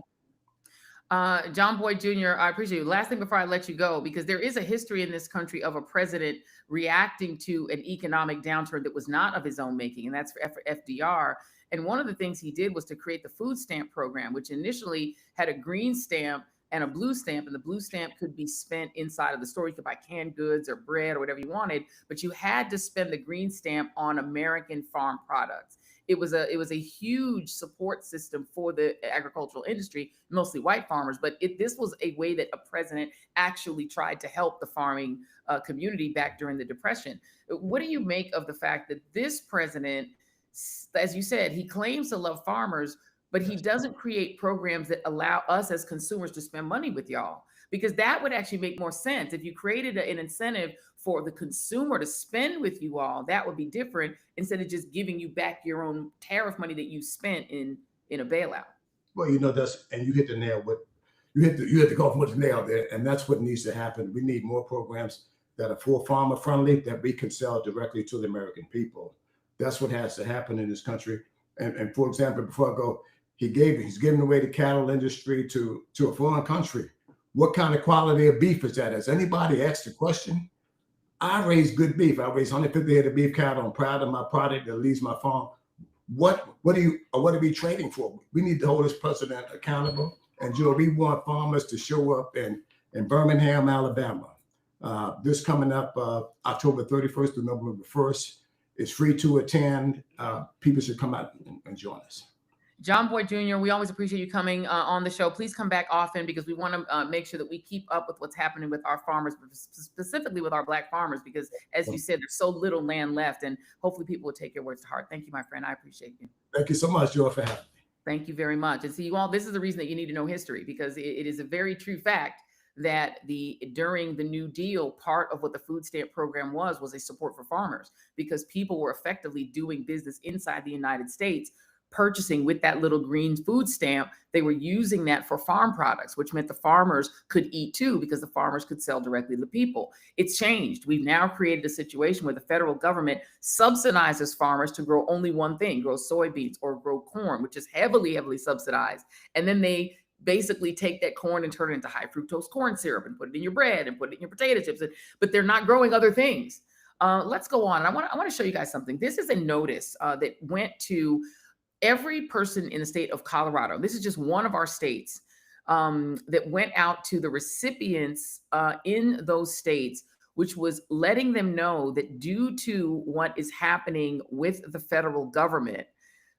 John Boyd Jr., I appreciate you. Last thing before I let you go, because there is a history in this country of a president reacting to an economic downturn that was not of his own making, and that's for FDR. And one of the things he did was to create the food stamp program, which initially had a green stamp and a blue stamp, and the blue stamp could be spent inside of the store. You could buy canned goods or bread or whatever you wanted, but you had to spend the green stamp on American farm products. it was a huge support system for the agricultural industry, mostly white farmers. But this was a way that a president actually tried to help the farming community back during the Depression. What do you make of the fact that this president, as you said, he claims to love farmers, but he doesn't create programs that allow us as consumers to spend money with y'all? Because that would actually make more sense. If you created an incentive for the consumer to spend with you all, that would be different, instead of just giving you back your own tariff money that you spent in a bailout. Well, you know, and you hit the nail with, you hit the golf with the nail there, and that's what needs to happen. We need more programs that are for farmer friendly, that we can sell directly to the American people. That's what has to happen in this country. And for example, before I go, he's giving away the cattle industry to a foreign country. What kind of quality of beef is that? Has anybody asked the question? I raise good beef. I raise 150 head of beef cattle. I'm proud of my product that leaves my farm. What are we trading for? We need to hold this president accountable. And Joe, we want farmers to show up in Birmingham, Alabama. This coming up October 31st to November 1st. It's free to attend. People should come out and join us. John Boyd Jr., we always appreciate you coming on the show. Please come back often, because we want to make sure that we keep up with what's happening with our farmers, specifically with our Black farmers, because as you said, there's so little land left, and hopefully people will take your words to heart. Thank you, my friend. I appreciate you. Thank you so much, Joe, for having me. Thank you very much. And see, you all, this is the reason that you need to know history, because it is a very true fact that during the New Deal, part of what the food stamp program was a support for farmers, because people were effectively doing business inside the United States, purchasing with that little green food stamp. They were using that for farm products, which meant the farmers could eat too, because the farmers could sell directly to the people. It's changed. We've now created a situation where the federal government subsidizes farmers to grow only one thing, grow soybeans or grow corn, which is heavily, heavily subsidized. And then they basically take that corn and turn it into high fructose corn syrup and put it in your bread and put it in your potato chips, but they're not growing other things. Let's go on. I want to show you guys something. This is a notice that went to every person in the state of Colorado. This is just one of our states that went out to the recipients in those states, which was letting them know that due to what is happening with the federal government,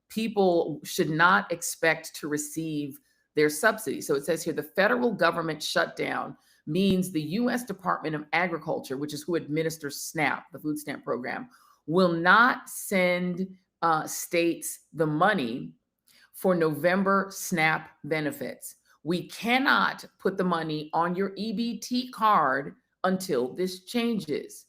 people should not expect to receive their subsidies. So it says here, the federal government shutdown means the U.S. Department of Agriculture, which is who administers SNAP, the food stamp program, will not send states the money for November SNAP benefits. We cannot put the money on your EBT card until this changes.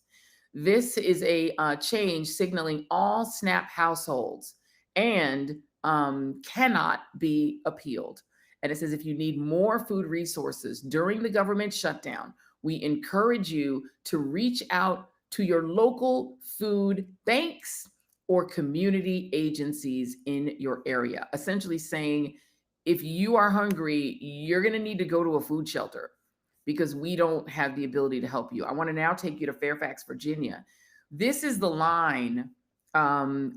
This is a change signaling all SNAP households and cannot be appealed. And it says, if you need more food resources during the government shutdown, we encourage you to reach out to your local food banks or community agencies in your area. Essentially saying, if you are hungry, you're going to need to go to a food shelter, because we don't have the ability to help you. I want to now take you to Fairfax, Virginia. This is the line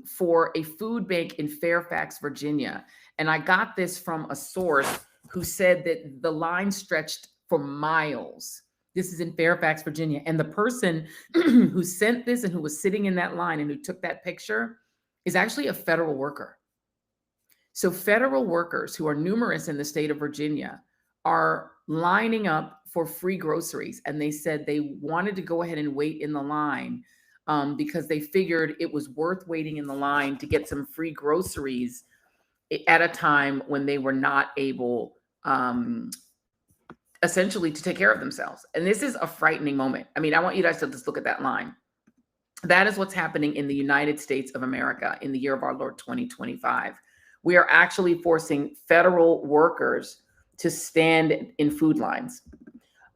for a food bank in Fairfax, Virginia. And I got this from a source who said that the line stretched for miles. This is in Fairfax, Virginia. And the person who sent this and who was sitting in that line and who took that picture is actually a federal worker. So federal workers, who are numerous in the state of Virginia, are lining up for free groceries. And they said they wanted to go ahead and wait in the line because they figured it was worth waiting in the line to get some free groceries at a time when they were not able essentially to take care of themselves. And this is a frightening moment. I mean, I want you guys to just look at that line. That is what's happening in the United States of America in the year of our Lord 2025. We are actually forcing federal workers to stand in food lines.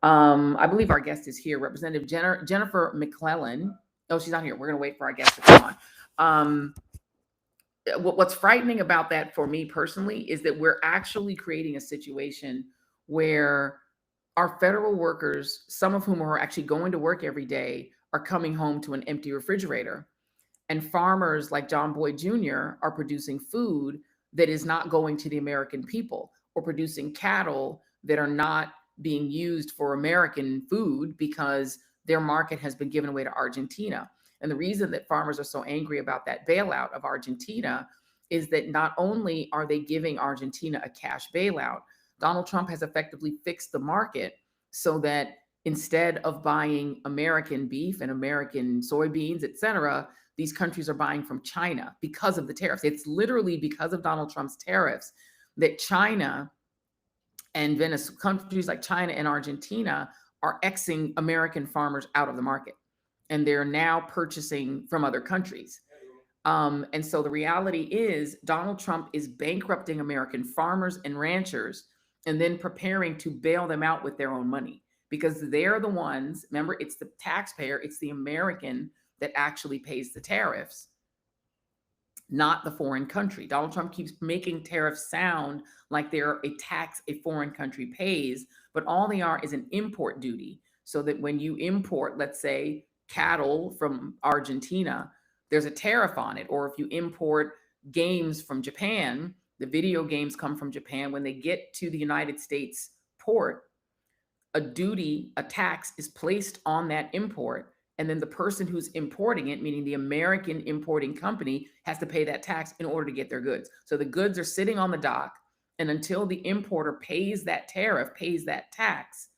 I believe our guest is here, Representative Jennifer McClellan. Oh, she's not here. We're going to wait for our guest to come on. What's frightening about that for me personally is that we're actually creating a situation where our federal workers, some of whom are actually going to work every day, are coming home to an empty refrigerator. And farmers like John Boyd Jr. are producing food that is not going to the American people, or producing cattle that are not being used for American food because their market has been given away to Argentina. And the reason that farmers are so angry about that bailout of Argentina is that not only are they giving Argentina a cash bailout, Donald Trump has effectively fixed the market so that instead of buying American beef and American soybeans, et cetera, these countries are buying from China because of the tariffs. It's literally because of Donald Trump's tariffs that China and Venezuela, countries like China and Argentina, are Xing American farmers out of the market. And they're now purchasing from other countries. And so the reality is Donald Trump is bankrupting American farmers and ranchers and then preparing to bail them out with their own money, because they're the ones, remember, it's the taxpayer, it's the American that actually pays the tariffs, not the foreign country. Donald Trump keeps making tariffs sound like they're a tax a foreign country pays, but all they are is an import duty. So that when you import, let's say, cattle from Argentina, there's a tariff on it. Or if you import games from Japan, the video games come from Japan. When they get to the United States port, a duty, a tax is placed on that import. And then the person who's importing it, meaning the American importing company, has to pay that tax in order to get their goods. So the goods are sitting on the dock. And until the importer pays that tariff, pays that tax,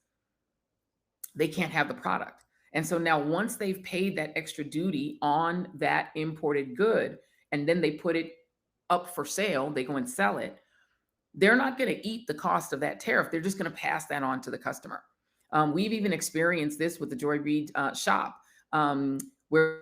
they can't have the product. And so now once they've paid that extra duty on that imported good, and then they put it up for sale, they go and sell it, they're not going to eat the cost of that tariff. They're just going to pass that on to the customer. We've even experienced this with the Joy Reid shop, where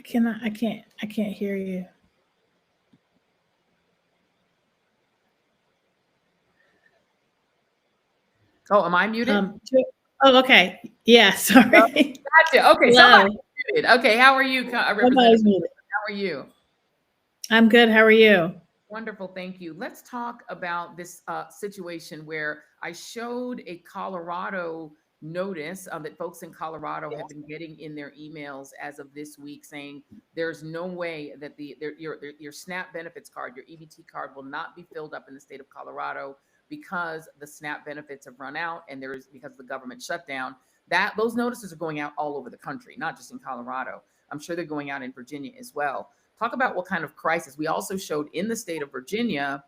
I can't hear you. Oh, am I muted? Oh, okay. Yeah, sorry. Oh, gotcha. Okay, somebody's muted. Okay, how are you, Representative? How are you? I'm good. How are you? Wonderful, thank you. Let's talk about this situation where I showed a Colorado notice that folks in Colorado have been getting in their emails as of this week, saying there's no way that your SNAP benefits card, your EBT card, will not be filled up in the state of Colorado because the SNAP benefits have run out and because of the government shutdown. Those notices are going out all over the country, not just in Colorado. I'm sure they're going out in Virginia as well. Talk about what kind of crisis. We also showed in the state of Virginia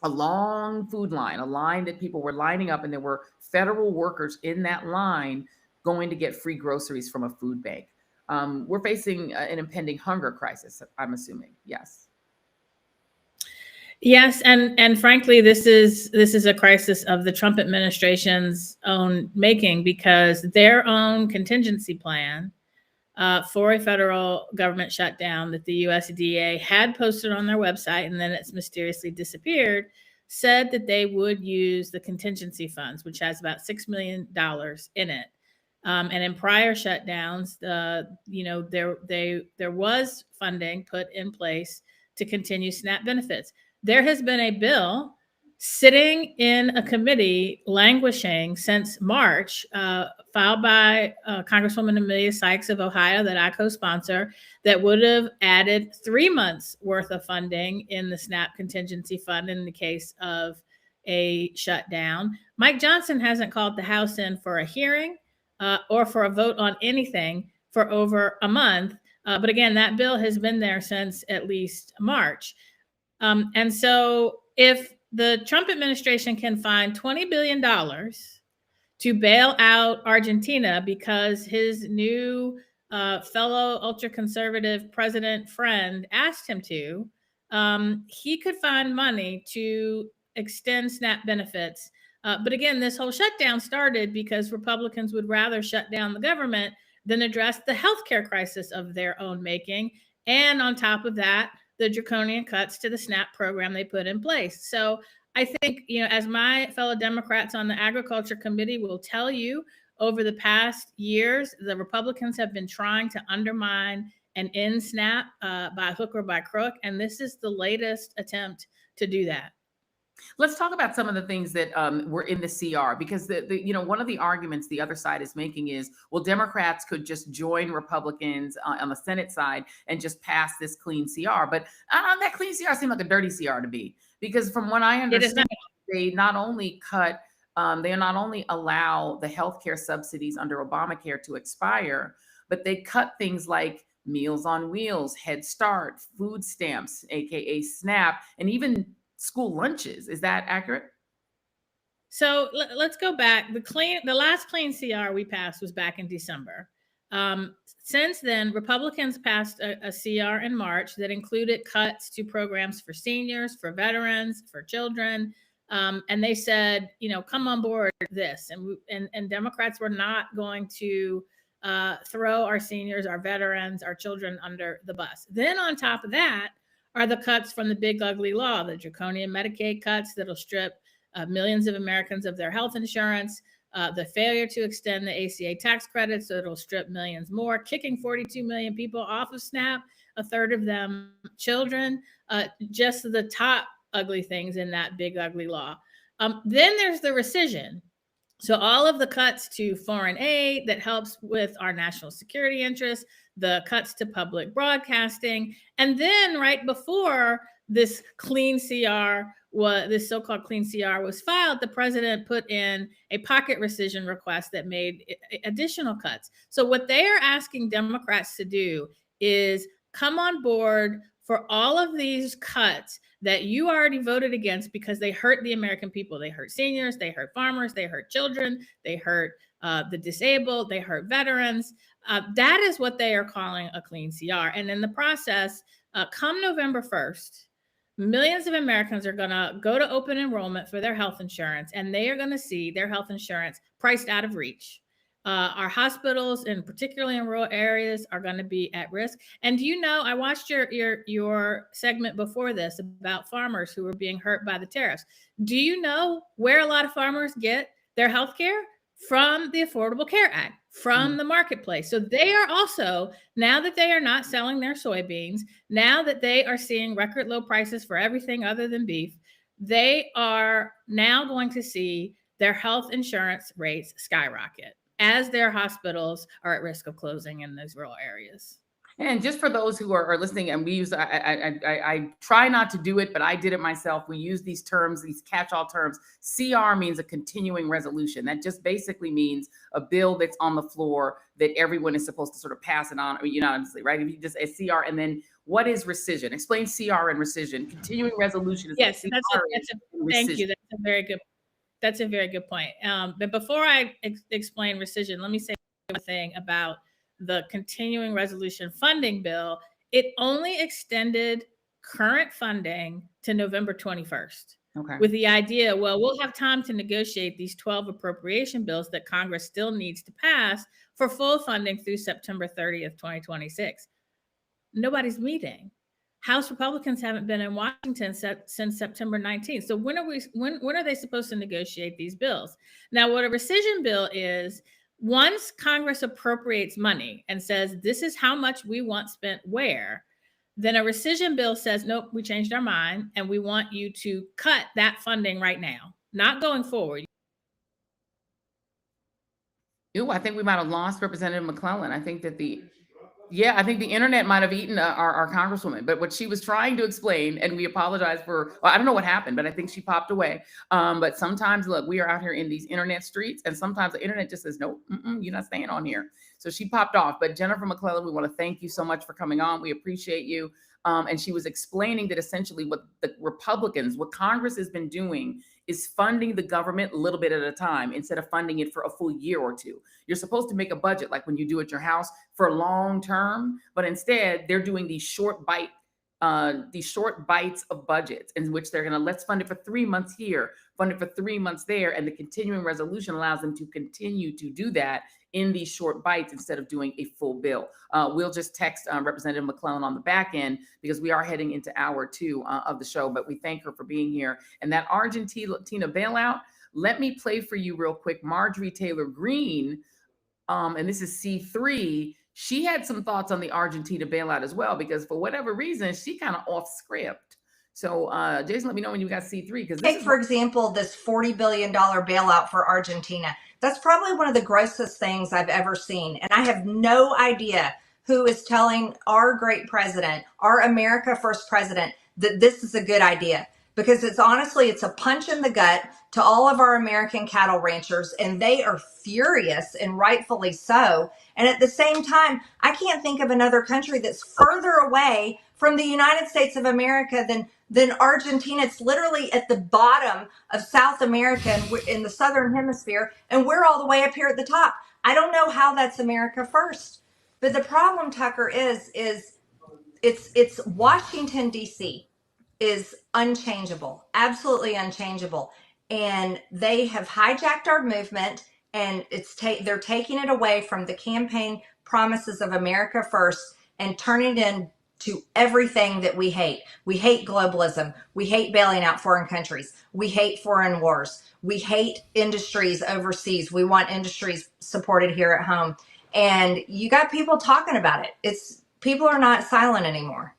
a long food line, a line that people were lining up, and there were federal workers in that line going to get free groceries from a food bank. We're facing an impending hunger crisis, I'm assuming. Yes. Yes, and frankly, this is a crisis of the Trump administration's own making, because their own contingency plan for a federal government shutdown that the USDA had posted on their website, and then it's mysteriously disappeared, said that they would use the contingency funds, which has about $6 million in it. And in prior shutdowns, there was funding put in place to continue SNAP benefits. There has been a bill sitting in a committee languishing since March, filed by Congresswoman Amelia Sykes of Ohio that I co-sponsor, that would have added 3 months worth of funding in the SNAP contingency fund in the case of a shutdown. Mike Johnson hasn't called the House in for a hearing or for a vote on anything for over a month. But again, that bill has been there since at least March. And so if the Trump administration can find $20 billion to bail out Argentina because his new fellow ultra-conservative president friend asked him to, he could find money to extend SNAP benefits. But again, this whole shutdown started because Republicans would rather shut down the government than address the healthcare crisis of their own making. And on top of that, the draconian cuts to the SNAP program they put in place. So I think, as my fellow Democrats on the Agriculture Committee will tell you, over the past years, the Republicans have been trying to undermine and end SNAP by hook or by crook. And this is the latest attempt to do that. Let's talk about some of the things that were in the CR, because one of the arguments the other side is making is, well, Democrats could just join Republicans on the Senate side and just pass this clean CR. But that clean CR seemed like a dirty CR to me, because from what I understand, they not only allow the healthcare subsidies under Obamacare to expire, but they cut things like Meals on Wheels, Head Start, food stamps, aka SNAP, and even school lunches. Is that accurate? So let's go back. The last clean CR we passed was back in December. Since then, Republicans passed a CR in March that included cuts to programs for seniors, for veterans, for children. And they said, come on board this. And Democrats were not going to throw our seniors, our veterans, our children under the bus. Then on top of that are the cuts from the big ugly law, the draconian Medicaid cuts that'll strip millions of Americans of their health insurance, the failure to extend the ACA tax credit, so it'll strip millions more, kicking 42 million people off of SNAP, a third of them children, just the top ugly things in that big ugly law. Then there's the rescission. So all of the cuts to foreign aid that helps with our national security interests, the cuts to public broadcasting, and then right before this clean CR, this so-called clean CR was filed, the president put in a pocket rescission request that made additional cuts. So what they are asking Democrats to do is come on board for all of these cuts that you already voted against because they hurt the American people. They hurt seniors, they hurt farmers, they hurt children, they hurt the disabled, they hurt veterans. That is what they are calling a clean CR. And in the process, come November 1st, millions of Americans are going to go to open enrollment for their health insurance, and they are going to see their health insurance priced out of reach. Our hospitals, and particularly in rural areas, are going to be at risk. And I watched your segment before this about farmers who are being hurt by the tariffs. Do you know where a lot of farmers get their health care? From the Affordable Care Act, from the marketplace. So they are also, now that they are not selling their soybeans, now that they are seeing record low prices for everything other than beef, they are now going to see their health insurance rates skyrocket as their hospitals are at risk of closing in those rural areas. And just for those who are listening, and we use, I try not to do it, but I did it myself. We use these terms, these catch-all terms. CR means a continuing resolution. That just basically means a bill that's on the floor that everyone is supposed to sort of pass it on unanimously, right? If you just a CR, and then what is rescission? Explain CR and rescission. Continuing resolution is yes, thank you. That's a very good point. But before I explain rescission, let me say one thing about the continuing resolution funding bill. It only extended current funding to November 21st. Okay. With the idea, well, we'll have time to negotiate these 12 appropriation bills that Congress still needs to pass for full funding through September 30th, 2026. Nobody's meeting. House Republicans haven't been in Washington since September 19th. So when are they supposed to negotiate these bills? Now, what a rescission bill is, once Congress appropriates money and says, this is how much we want spent where, then a rescission bill says, nope, we changed our mind and we want you to cut that funding right now, not going forward. I think we might have lost Representative McClellan. I think that the internet might have eaten our congresswoman, but what she was trying to explain, and we apologize for, I don't know what happened, but I think she popped away. But sometimes, look, we are out here in these internet streets, and sometimes the internet just says, no, you're not staying on here. So she popped off. But Jennifer McClellan, we want to thank you so much for coming on. We appreciate you. And she was explaining that essentially what Congress has been doing is funding the government a little bit at a time instead of funding it for a full year or two. You're supposed to make a budget like when you do at your house for long term, but instead they're doing these short bites of budgets in which they're going to, let's fund it for 3 months here, fund it for 3 months there. And the continuing resolution allows them to continue to do that in these short bites instead of doing a full bill. We'll just text Representative McClellan on the back end because we are heading into hour 2 of the show, but we thank her for being here. And that Argentina bailout, let me play for you real quick. Marjorie Taylor Greene, and this is C3, she had some thoughts on the Argentina bailout as well, because for whatever reason, she kind of off script. So Jason, let me know when you got C3. Because take, for example, this $40 billion bailout for Argentina. That's probably one of the grossest things I've ever seen. And I have no idea who is telling our great president, our America First president, that this is a good idea. Because it's honestly, it's a punch in the gut to all of our American cattle ranchers, and they are furious, and rightfully so. And at the same time, I can't think of another country that's further away from the United States of America than Argentina. It's literally at the bottom of South America in the Southern Hemisphere, and we're all the way up here at the top. I don't know how that's America First. But the problem, Tucker, is it's Washington, D.C. is unchangeable, absolutely unchangeable. And they have hijacked our movement, and they're taking it away from the campaign promises of America First and turning it into everything that we hate. We hate globalism. We hate bailing out foreign countries. We hate foreign wars. We hate industries overseas. We want industries supported here at home. And you got people talking about it. People are not silent anymore.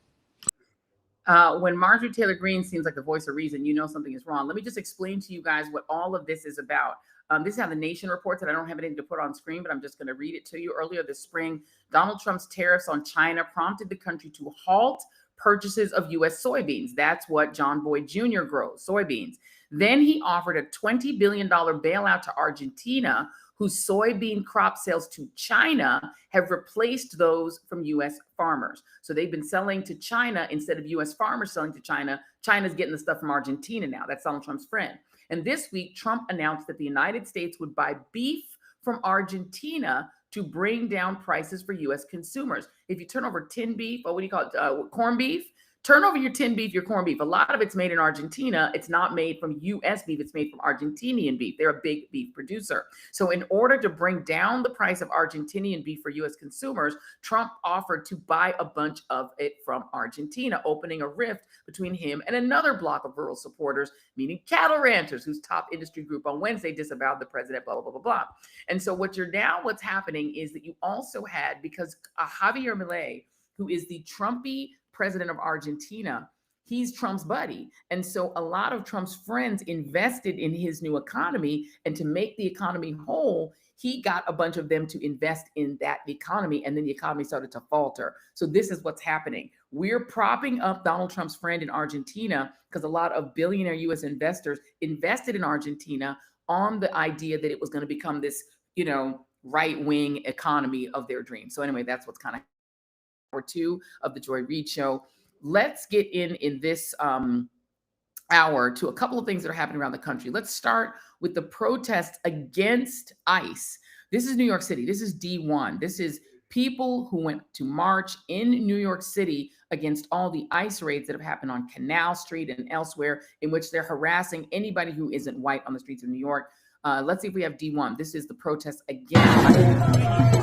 When Marjorie Taylor Greene seems like the voice of reason, you know something is wrong. Let me just explain to you guys what all of this is about. This is how the Nation reports it. I don't have anything to put on screen, but I'm just going to read it to you. Earlier this spring, Donald Trump's tariffs on China prompted the country to halt purchases of U.S. soybeans. That's what John Boyd Jr. grows, soybeans. Then he offered a $20 billion bailout to Argentina, whose soybean crop sales to China have replaced those from U.S. farmers. So they've been selling to China instead of U.S. farmers selling to China. China's getting the stuff from Argentina now. That's Donald Trump's friend. And this week, Trump announced that the United States would buy beef from Argentina to bring down prices for U.S. consumers. If you turn over tin beef, or what do you call it, corned beef, turn over your tin beef, your corned beef. A lot of it's made in Argentina. It's not made from U.S. beef. It's made from Argentinian beef. They're a big beef producer. So in order to bring down the price of Argentinian beef for U.S. consumers, Trump offered to buy a bunch of it from Argentina, opening a rift between him and another block of rural supporters, meaning cattle ranchers, whose top industry group on Wednesday disavowed the president, blah, blah, blah, blah, blah. And so what's happening is that you also had, because Javier Milei, who is the Trumpy president of Argentina, he's Trump's buddy. And so a lot of Trump's friends invested in his new economy, and to make the economy whole, he got a bunch of them to invest in that economy, and then the economy started to falter. So this is what's happening. We're propping up Donald Trump's friend in Argentina because a lot of billionaire U.S. investors invested in Argentina on the idea that it was going to become this, right-wing economy of their dreams. So anyway, that's what's kind of hour 2 of the Joy Reid Show. Let's get in this hour to a couple of things that are happening around the country. Let's start with the protests against ICE. This is New York City. This is D1. This is people who went to march in New York City against all the ICE raids that have happened on Canal Street and elsewhere, in which they're harassing anybody who isn't white on the streets of New York. Let's see if we have D1. This is the protest against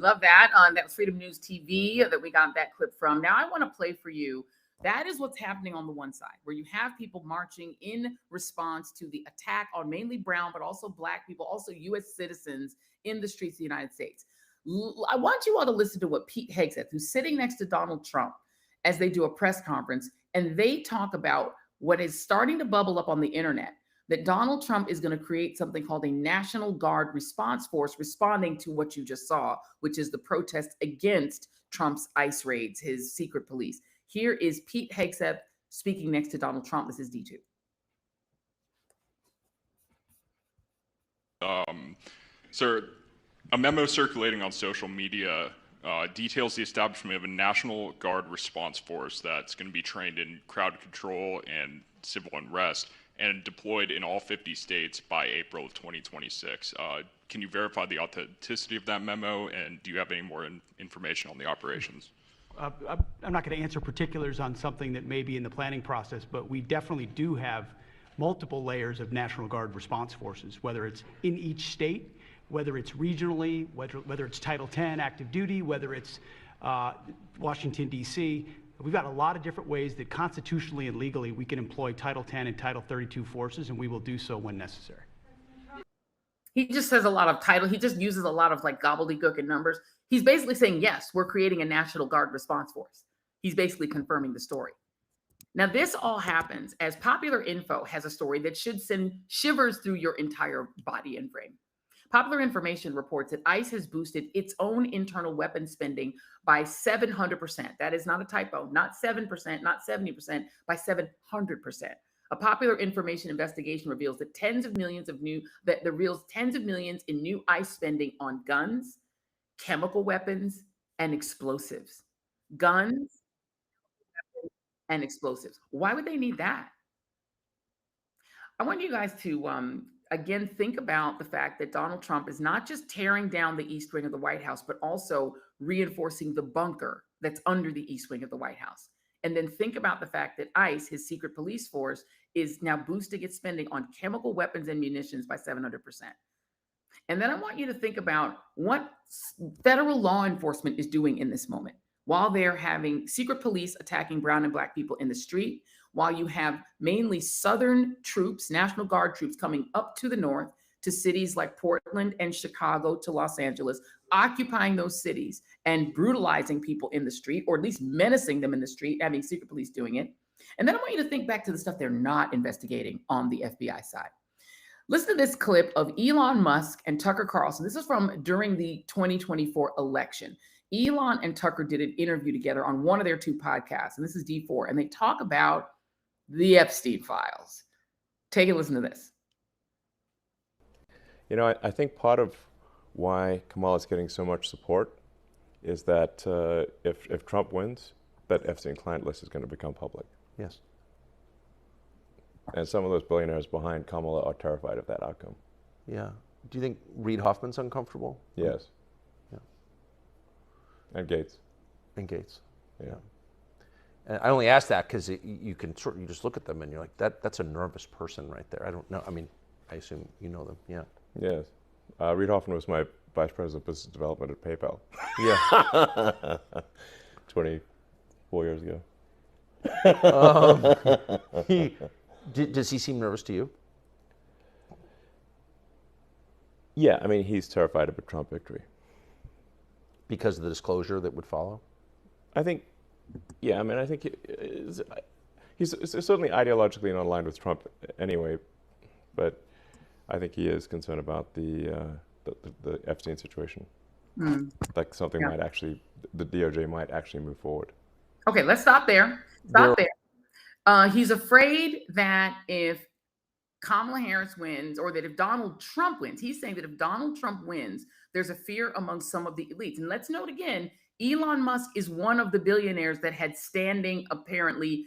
love that. That was Freedom News TV that we got that clip from. Now I want to play for you That is what's happening on the one side, where you have people marching in response to the attack on mainly brown, but also black people, also U.S. citizens in the streets of the United States. I want you all to listen to what Pete Hegseth, who's sitting next to Donald Trump as they do a press conference, and they talk about what is starting to bubble up on the internet, that Donald Trump is going to create something called a National Guard response force responding to what you just saw, which is the protest against Trump's ICE raids, his secret police. Here is Pete Hegseth speaking next to Donald Trump. This is D2. Sir, a memo circulating on social media details the establishment of a National Guard response force that's going to be trained in crowd control and civil unrest and deployed in all 50 states by April of 2026. Can you verify the authenticity of that memo, and do you have any more information on the operations? I'm not going to answer particulars on something that may be in the planning process, but we definitely do have multiple layers of National Guard response forces, whether it's in each state, whether it's regionally, whether it's Title 10 active duty, whether it's Washington, D.C. We've got a lot of different ways that constitutionally and legally we can employ Title 10 and Title 32 forces, and we will do so when necessary. He just says a lot of title. He just uses a lot of like gobbledygook and numbers. He's basically saying, yes, we're creating a National Guard response force. He's basically confirming the story. Now, this all happens as Popular Info has a story that should send shivers through your entire body and frame. Popular Information reports that ICE has boosted its own internal weapons spending by 700%. That is not a typo, not 7%, not 70%, by 700%. A Popular Information investigation reveals that tens of millions in new ICE spending on guns, chemical weapons, and explosives. Guns and explosives. Why would they need that? I want you guys to again think about the fact that Donald Trump is not just tearing down the East Wing of the White House, but also reinforcing the bunker that's under the East Wing of the White House. And then think about the fact that ICE, his secret police force, is now boosting its spending on chemical weapons and munitions by 700%. And then I want you to think about what federal law enforcement is doing in this moment. While they're having secret police attacking brown and black people in the street, while you have mainly Southern troops, National Guard troops coming up to the north to cities like Portland and Chicago to Los Angeles, occupying those cities and brutalizing people in the street, or at least menacing them in the street, having secret police doing it. And then I want you to think back to the stuff they're not investigating on the FBI side. Listen to this clip of Elon Musk and Tucker Carlson. This is from during the 2024 election. Elon and Tucker did an interview together on one of their two podcasts, and this is D4, and they talk about the Epstein Files. Take a listen to this. You know, I think part of why Kamala is getting so much support is that if Trump wins, that Epstein client list is going to become public. Yes. And some of those billionaires behind Kamala are terrified of that outcome. Yeah. Do you think Reid Hoffman's uncomfortable? Yes. Yeah. And Gates. And Gates. Yeah. And I only ask that because you just look at them and you're like, that's a nervous person right there. I don't know. I mean, I assume you know them. Yeah. Yes. Reid Hoffman was my vice president of business development at PayPal. Yeah. 24 years ago. Does he seem nervous to you? Yeah, I mean, he's terrified of a Trump victory. Because of the disclosure that would follow? I think, yeah, I mean, I think he's certainly ideologically not aligned with Trump anyway, but I think he is concerned about the Epstein situation. Like something might actually, the DOJ might actually move forward. Okay, let's stop there. Stop there. He's afraid that if Kamala Harris wins, or that if Donald Trump wins, he's saying that if Donald Trump wins, there's a fear among some of the elites. And let's note again, Elon Musk is one of the billionaires that had standing, apparently,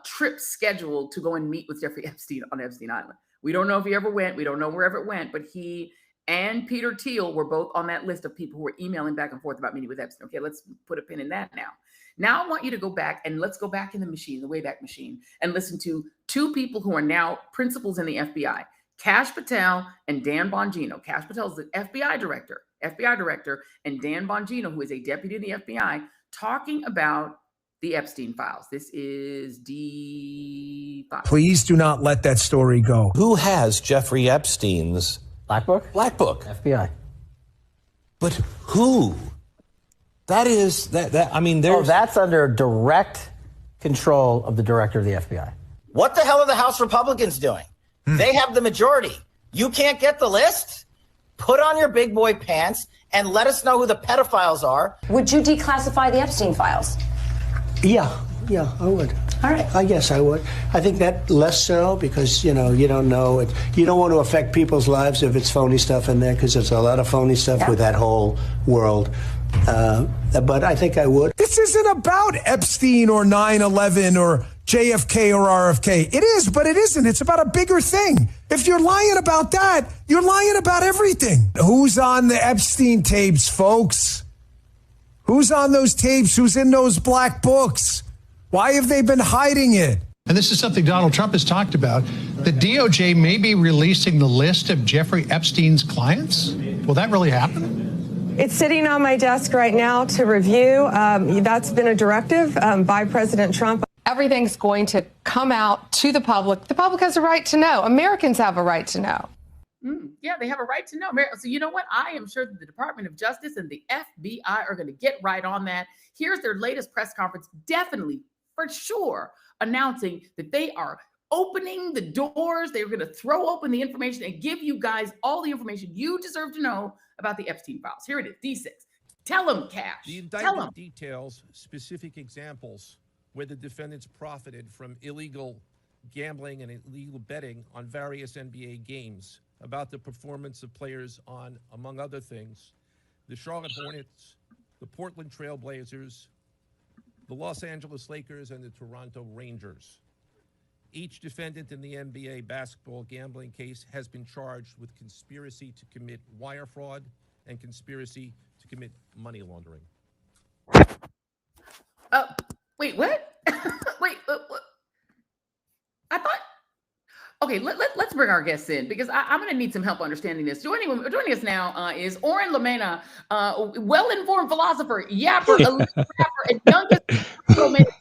trips scheduled to go and meet with Jeffrey Epstein on Epstein Island. We don't know if he ever went. We don't know wherever it went, but he and Peter Thiel were both on that list of people who were emailing back and forth about meeting with Epstein. Okay, let's put a pin in that now. Now I want you to go back, and let's go back in the machine, the Wayback Machine, and listen to two people who are now principals in the FBI, Kash Patel and Dan Bongino. Kash Patel is the FBI director, and Dan Bongino, who is a deputy in the FBI, talking about the Epstein Files. This is D5. Please do not let that story go. Who has Jeffrey Epstein's Black Book? Black Book. FBI. But who? That is I mean, there's that's under direct control of the director of the FBI. What the hell are the House Republicans doing? They have the majority. You can't get the list? Put on your big boy pants and let us know who the pedophiles are. Would you declassify the Epstein Files? Yeah, I would. All right. I guess I would. I think that less so because, you don't know it. You don't want to affect people's lives if it's phony stuff in there because there's a lot of phony stuff with that whole world. But I think I would. This isn't about Epstein or 9/11 or JFK or RFK. It is, but it isn't. It's about a bigger thing. If you're lying about that, you're lying about everything. Who's on the Epstein tapes, folks? Who's on those tapes? Who's in those black books? Why have they been hiding it? And this is something Donald Trump has talked about. The DOJ may be releasing the list of Jeffrey Epstein's clients. Will that really happen? It's sitting on my desk right now to review. That's been a directive by President Trump. Everything's going to come out to the public. The public has a right to know. Americans have a right to know. Yeah, they have a right to know. So you know what? I am sure that the Department of Justice and the FBI are going to get right on that. Here's their latest press conference, definitely, for sure, announcing that they are opening the doors. They're going to throw open the information and give you guys all the information you deserve to know about the Epstein Files. Here it is, D6. Tell them, Kash. The Tell indictment them. details specific examples where the defendants profited from illegal gambling and illegal betting on various NBA games, about the performance of players on, among other things, the Charlotte Hornets, the Portland Trail Blazers, the Los Angeles Lakers, and the Toronto Rangers. Each defendant in the NBA basketball gambling case has been charged with conspiracy to commit wire fraud and conspiracy to commit money laundering. Wait, what? Wait, what? I thought. Okay, let's bring our guests in because I'm going to need some help understanding this. Joining us now is Oren Lomena, well-informed philosopher, yapper, elite rapper, and youngest romantic,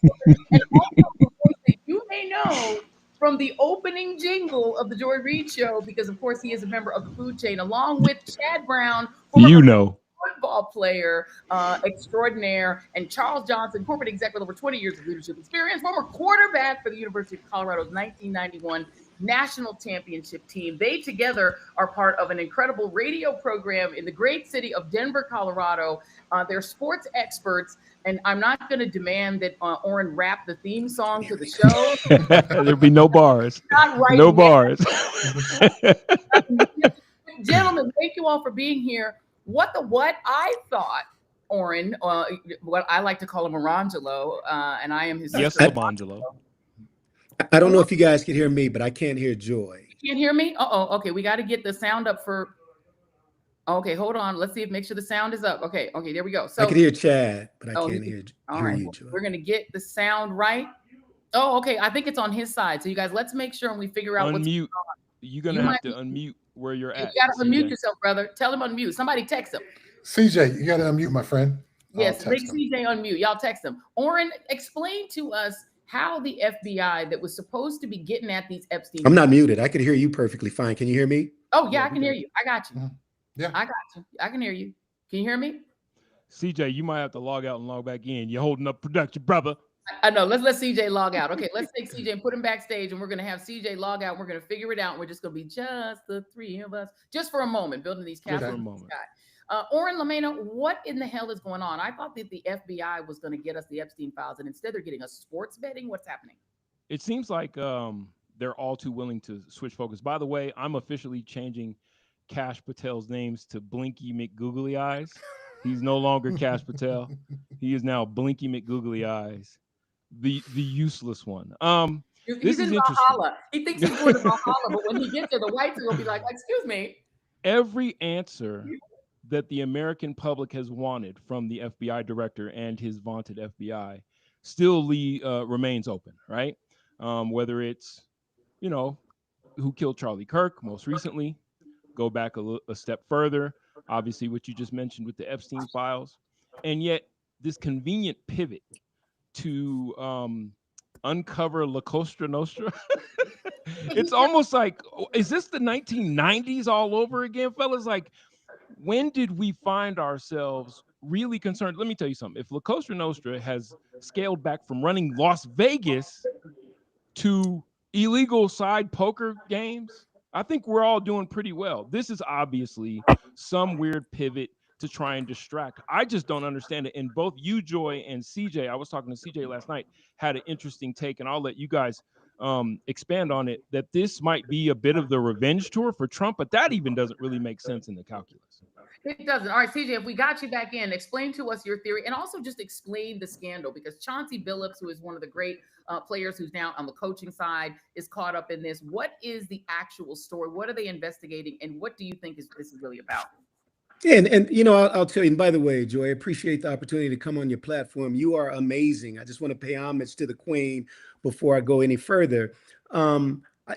and also the voice that you may know from the opening jingle of the Joy Reid Show, because of course he is a member of the food chain, along with Chad Brown, football player extraordinaire, and Charles Johnson, corporate exec with over 20 years of leadership experience, former quarterback for the University of Colorado's 1991 national championship team. They together are part of an incredible radio program in the great city of Denver, Colorado. They're sports experts, and I'm not going to demand that Oren rap the theme song to the show. There'll be no bars. Not right no now. bars. Gentlemen, thank you all for being here. What I thought, Oren, what I like to call him Orangelo, and I am his Yes, sister. Orangelo. I don't know if you guys can hear me, but I can't hear Joy. You can't hear me? Okay, we got to get the sound up for. Okay, hold on. Let's see if make sure the sound is up. Okay, there we go. So I can hear Chad, but I can't hear you, Joy. We're gonna get the sound right. Oh, okay. I think it's on his side. So you guys, let's make sure and we figure out what's going on. You're gonna have to unmute where you're at. You gotta unmute yourself, brother. Tell him unmute. Somebody text him. CJ, you gotta unmute, my friend. Yes, big CJ unmute. Y'all text him. Oren, explain to us how the FBI that was supposed to be getting at these Epstein. I'm not muted. I can hear you perfectly fine. Can you hear me? Oh yeah, I can hear you. I got you. Mm-hmm. Yeah, I got you. I can hear you. Can you hear me? CJ, you might have to log out and log back in. You're holding up production, brother. I know. Let's let CJ log out. Okay, let's take CJ and put him backstage, and we're gonna have CJ log out. And we're gonna figure it out. And we're just gonna be just the three of us, just for a moment, building these castles in the sky. Oren Lomena, what in the hell is going on? I thought that the FBI was going to get us the Epstein Files, and instead they're getting us sports betting. What's happening? It seems like they're all too willing to switch focus. By the way, I'm officially changing Kash Patel's names to Blinky McGoogly Eyes. He's no longer Kash Patel. He is now Blinky McGoogly Eyes, the useless one. He's in Valhalla. He thinks he's going to Valhalla, but when he gets there, the whites are going to be like, "Excuse me." Every answer that the American public has wanted from the FBI director and his vaunted FBI still remains open, right? Whether it's, who killed Charlie Kirk most recently, go back a step further, obviously what you just mentioned with the Epstein Files, and yet this convenient pivot to uncover La Cosa Nostra. It's almost like, is this the 1990s all over again, fellas? Like, when did we find ourselves really concerned? Let me tell you something. If La Cosa Nostra has scaled back from running Las Vegas to illegal side poker games, I think we're all doing pretty well. This is obviously some weird pivot to try and distract. I just don't understand it. And both you, Joy, and CJ, I was talking to CJ last night, had an interesting take, and I'll let you guys expand on it, that this might be a bit of the revenge tour for Trump, but that even doesn't really make sense in the calculus. It doesn't. All right, CJ, if we got you back in, explain to us your theory, and also just explain the scandal, because Chauncey Billups, who is one of the great players who's now on the coaching side, is caught up in this. What is the actual story? What are they investigating, and what do you think this is really about? And you know, I'll tell you, and by the way, Joy, I appreciate the opportunity to come on your platform. You are amazing. I just want to pay homage to the Queen before I go any further.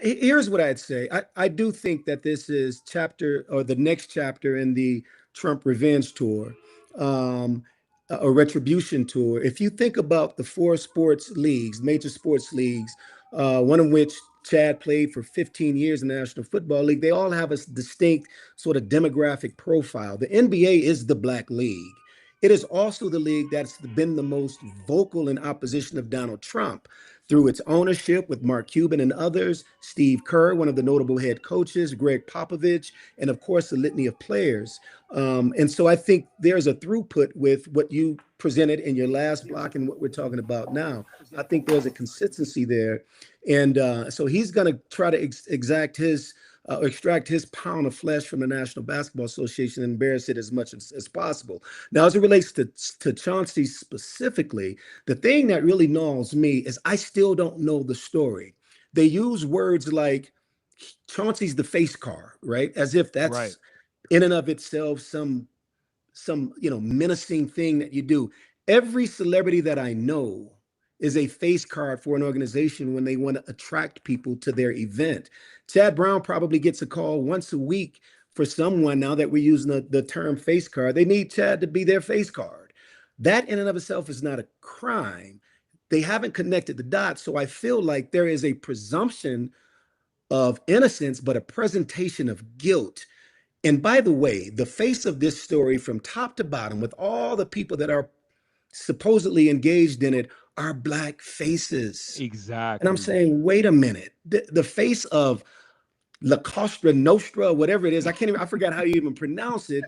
Here's what I'd say. I do think that this is the next chapter in the Trump revenge tour, a retribution tour. If you think about the 4 sports leagues, major sports leagues, one of which Chad played for 15 years in the National Football League, they all have a distinct sort of demographic profile. The NBA is the Black League. It is also the league that's been the most vocal in opposition of Donald Trump through its ownership with Mark Cuban and others, Steve Kerr, one of the notable head coaches, Greg Popovich, and of course, the litany of players. And so I think there's a throughput with what you presented in your last block and what we're talking about now. I think there's a consistency there. And so he's going to try to extract his pound of flesh from the National Basketball Association and embarrass it as much as possible. Now, as it relates to Chauncey specifically, the thing that really gnaws me is I still don't know the story. They use words like Chauncey's the face card, right? As if that's right, in and of itself some menacing thing that you do. Every celebrity that I know is a face card for an organization when they want to attract people to their event. Chad Brown probably gets a call once a week for someone, now that we're using the term face card. They need Chad to be their face card. That in and of itself is not a crime. They haven't connected the dots. So I feel like there is a presumption of innocence, but a presentation of guilt. And by the way, the face of this story from top to bottom, with all the people that are supposedly engaged in it, are Black faces. Exactly. And I'm saying, wait a minute. The face of La Cosa Nostra, whatever it is, I forgot how you even pronounce it,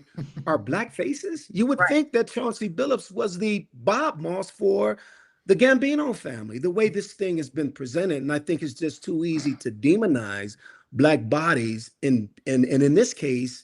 are Black faces? You would think that Chauncey Billups was the Bob Moss for the Gambino family, the way this thing has been presented. And I think it's just too easy to demonize Black bodies in this case,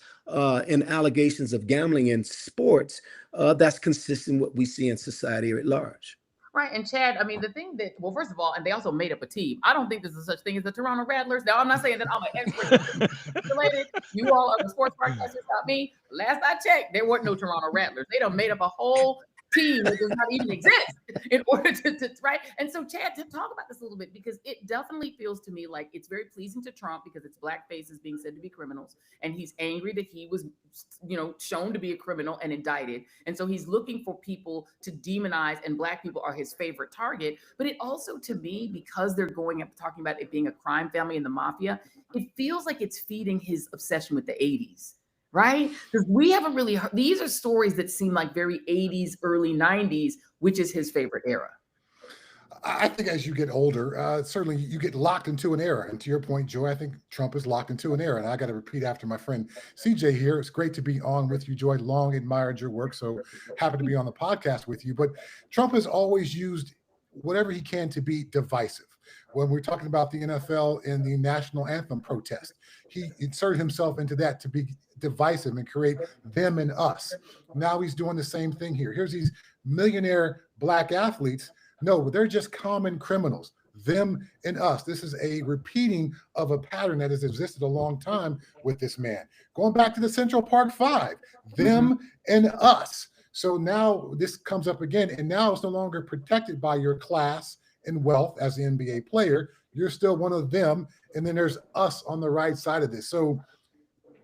in allegations of gambling in sports. That's consistent with what we see in society at large. Right. And Chad, I mean, the thing that, well, first of all, and they also made up a team. I don't think there's a such thing as the Toronto Rattlers. Now, I'm not saying that I'm an expert related. You all are the sports broadcasters, not me. Last I checked, there weren't no Toronto Rattlers. They done made up a whole team that does not even exist in order to right. And so, Chad, to talk about this a little bit, because it definitely feels to me like it's very pleasing to Trump because it's Black faces being said to be criminals, and he's angry that he was, shown to be a criminal and indicted, and so he's looking for people to demonize, and Black people are his favorite target. But it also, to me, because they're going up talking about it being a crime family in the mafia, it feels like it's feeding his obsession with the 80s. Right? Because we haven't really heard, these are stories that seem like very 80s, early 90s, which is his favorite era. I think as you get older, certainly you get locked into an era. And to your point, Joy, I think Trump is locked into an era. And I got to repeat after my friend CJ here. It's great to be on with you, Joy. Long admired your work. So happy to be on the podcast with you. But Trump has always used whatever he can to be divisive. When we're talking about the NFL and the national anthem protest, he inserted himself into that to be divisive and create them and us. Now he's doing the same thing here. Here's these millionaire Black athletes. No, they're just common criminals, them and us. This is a repeating of a pattern that has existed a long time with this man. Going back to the Central Park Five, them and us. So now this comes up again, and now it's no longer protected by your class and wealth as the NBA player. You're still one of them, and then there's us on the right side of this. So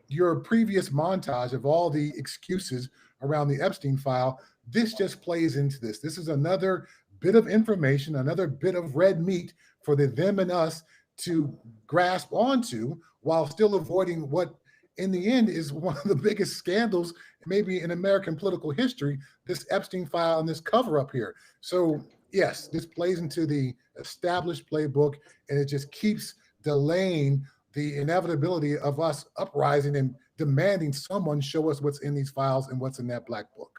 your previous montage of all the excuses around the Epstein file, this just plays into this. This is another bit of information, another bit of red meat for the them and us to grasp onto, while still avoiding what in the end is one of the biggest scandals maybe in American political history, this Epstein file and this cover up here. So yes, this plays into the established playbook, and it just keeps delaying the inevitability of us uprising and demanding someone show us what's in these files and what's in that black book.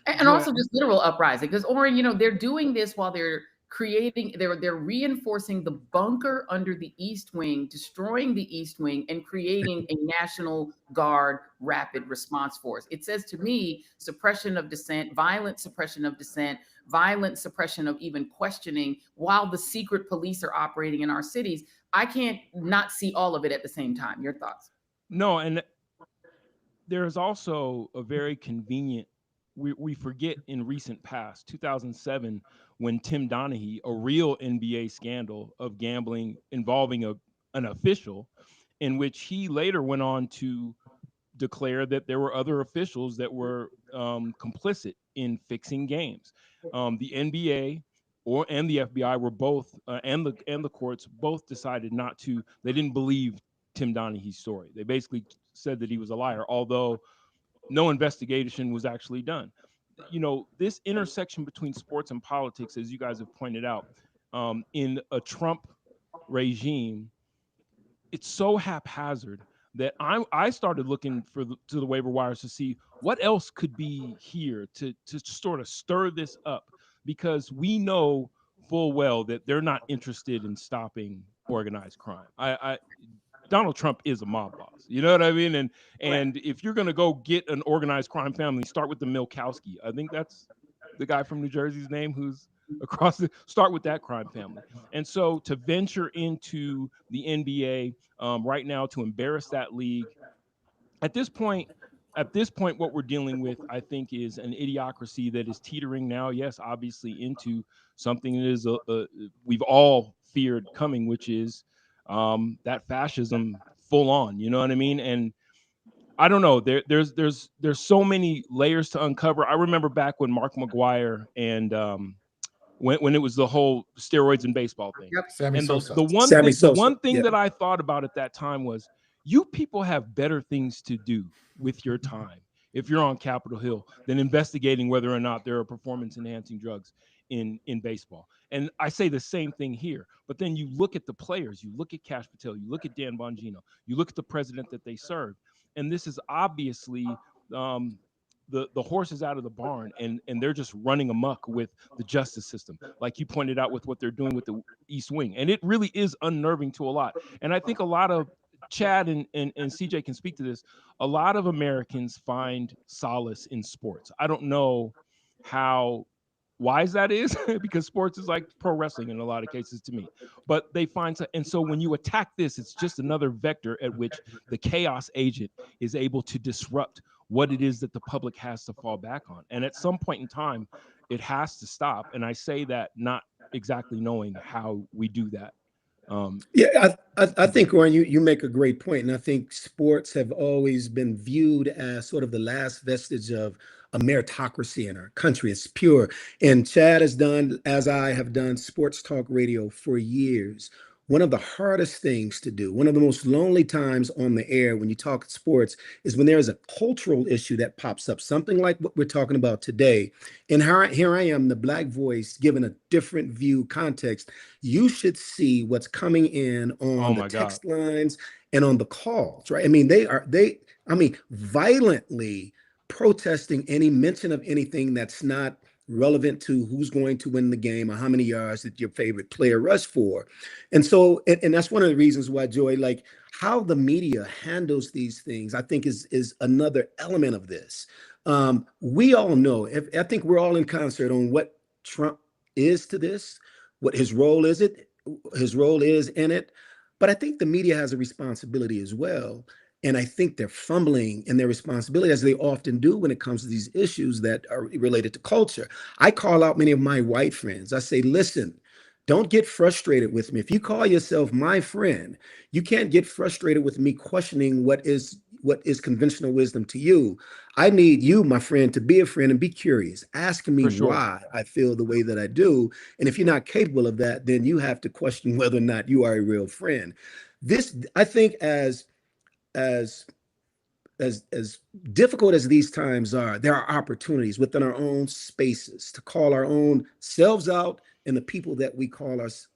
And also just literal uprising, because Oren, you know, they're doing this while they're creating, they're reinforcing the bunker under the East Wing, destroying the East Wing, and creating a National Guard rapid response force. It says to me, suppression of dissent, violent suppression of dissent, violent suppression of even questioning, while the secret police are operating in our cities. I can't not see all of it at the same time. Your thoughts? No, and there's also a very convenient, we forget in recent past, 2007, when Tim Donaghy, a real NBA scandal of gambling involving an official, in which he later went on to declare that there were other officials that were complicit in fixing games. The NBA and the FBI were both, and the courts both decided not to. They didn't believe Tim Donaghy's story. They basically said that he was a liar, although no investigation was actually done. You know, this intersection between sports and politics, as you guys have pointed out, in a Trump regime, it's so haphazard that I started looking to the waiver wires to see what else could be here to sort of stir this up, because we know full well that they're not interested in stopping organized crime. Donald Trump is a mob boss, you know what I mean? And if you're going to go get an organized crime family, start with the Milkowski. I think that's the guy from New Jersey's name who's across start with that crime family. And so to venture into the NBA right now, to embarrass that league, at this point, what we're dealing with, I think, is an idiocracy that is teetering now, yes, obviously, into something that is we've all feared coming, which is that fascism full on, you know what I mean? And I don't know, there's so many layers to uncover. I remember back when Mark McGuire and when it was the whole steroids in baseball thing. Yep. And the one thing that I thought about at that time was, you people have better things to do with your time if you're on Capitol Hill than investigating whether or not there are performance enhancing drugs in baseball. And I say the same thing here, but then you look at the players, you look at Kash Patel, you look at Dan Bongino, you look at the president that they serve, and this is obviously the horse is out of the barn, and they're just running amok with the justice system, like you pointed out with what they're doing with the East Wing. And it really is unnerving to a lot. And I think a lot of Chad and CJ can speak to this. A lot of Americans find solace in sports. I don't know how wise that is, because sports is like pro wrestling in a lot of cases to me, but they find, and so when you attack this, it's just another vector at which the chaos agent is able to disrupt what it is that the public has to fall back on. And at some point in time, it has to stop. And I say that not exactly knowing how we do that. I think, Oren, you make a great point. And I think sports have always been viewed as sort of the last vestige of a meritocracy in our country. It's pure. And Chad has done, as I have done, sports talk radio for years. One of the hardest things to do, one of the most lonely times on the air when you talk sports, is when there is a cultural issue that pops up, something like what we're talking about today. And here I am, the Black voice, given a different view context. You should see what's coming in on the text lines and on the calls, right? I mean, they are violently protesting any mention of anything that's not relevant to who's going to win the game or how many yards that your favorite player rushed for. And so, and that's one of the reasons why, Joy, like how the media handles these things, I think is another element of this. We all know, I think we're all in concert on what Trump is to this, what his role is in it. But I think the media has a responsibility as well. And I think they're fumbling in their responsibility, as they often do when it comes to these issues that are related to culture. I call out many of my white friends. I say, listen, Don't get frustrated with me. If you call yourself my friend, you can't get frustrated with me questioning what is conventional wisdom to you. I need you, my friend, to be a friend and be curious. Ask me why I feel the way that I do. And if you're not capable of that, then you have to question whether or not you are a real friend. This, I think, as difficult as these times are, there are opportunities within our own spaces to call our own selves out and the people that we call us,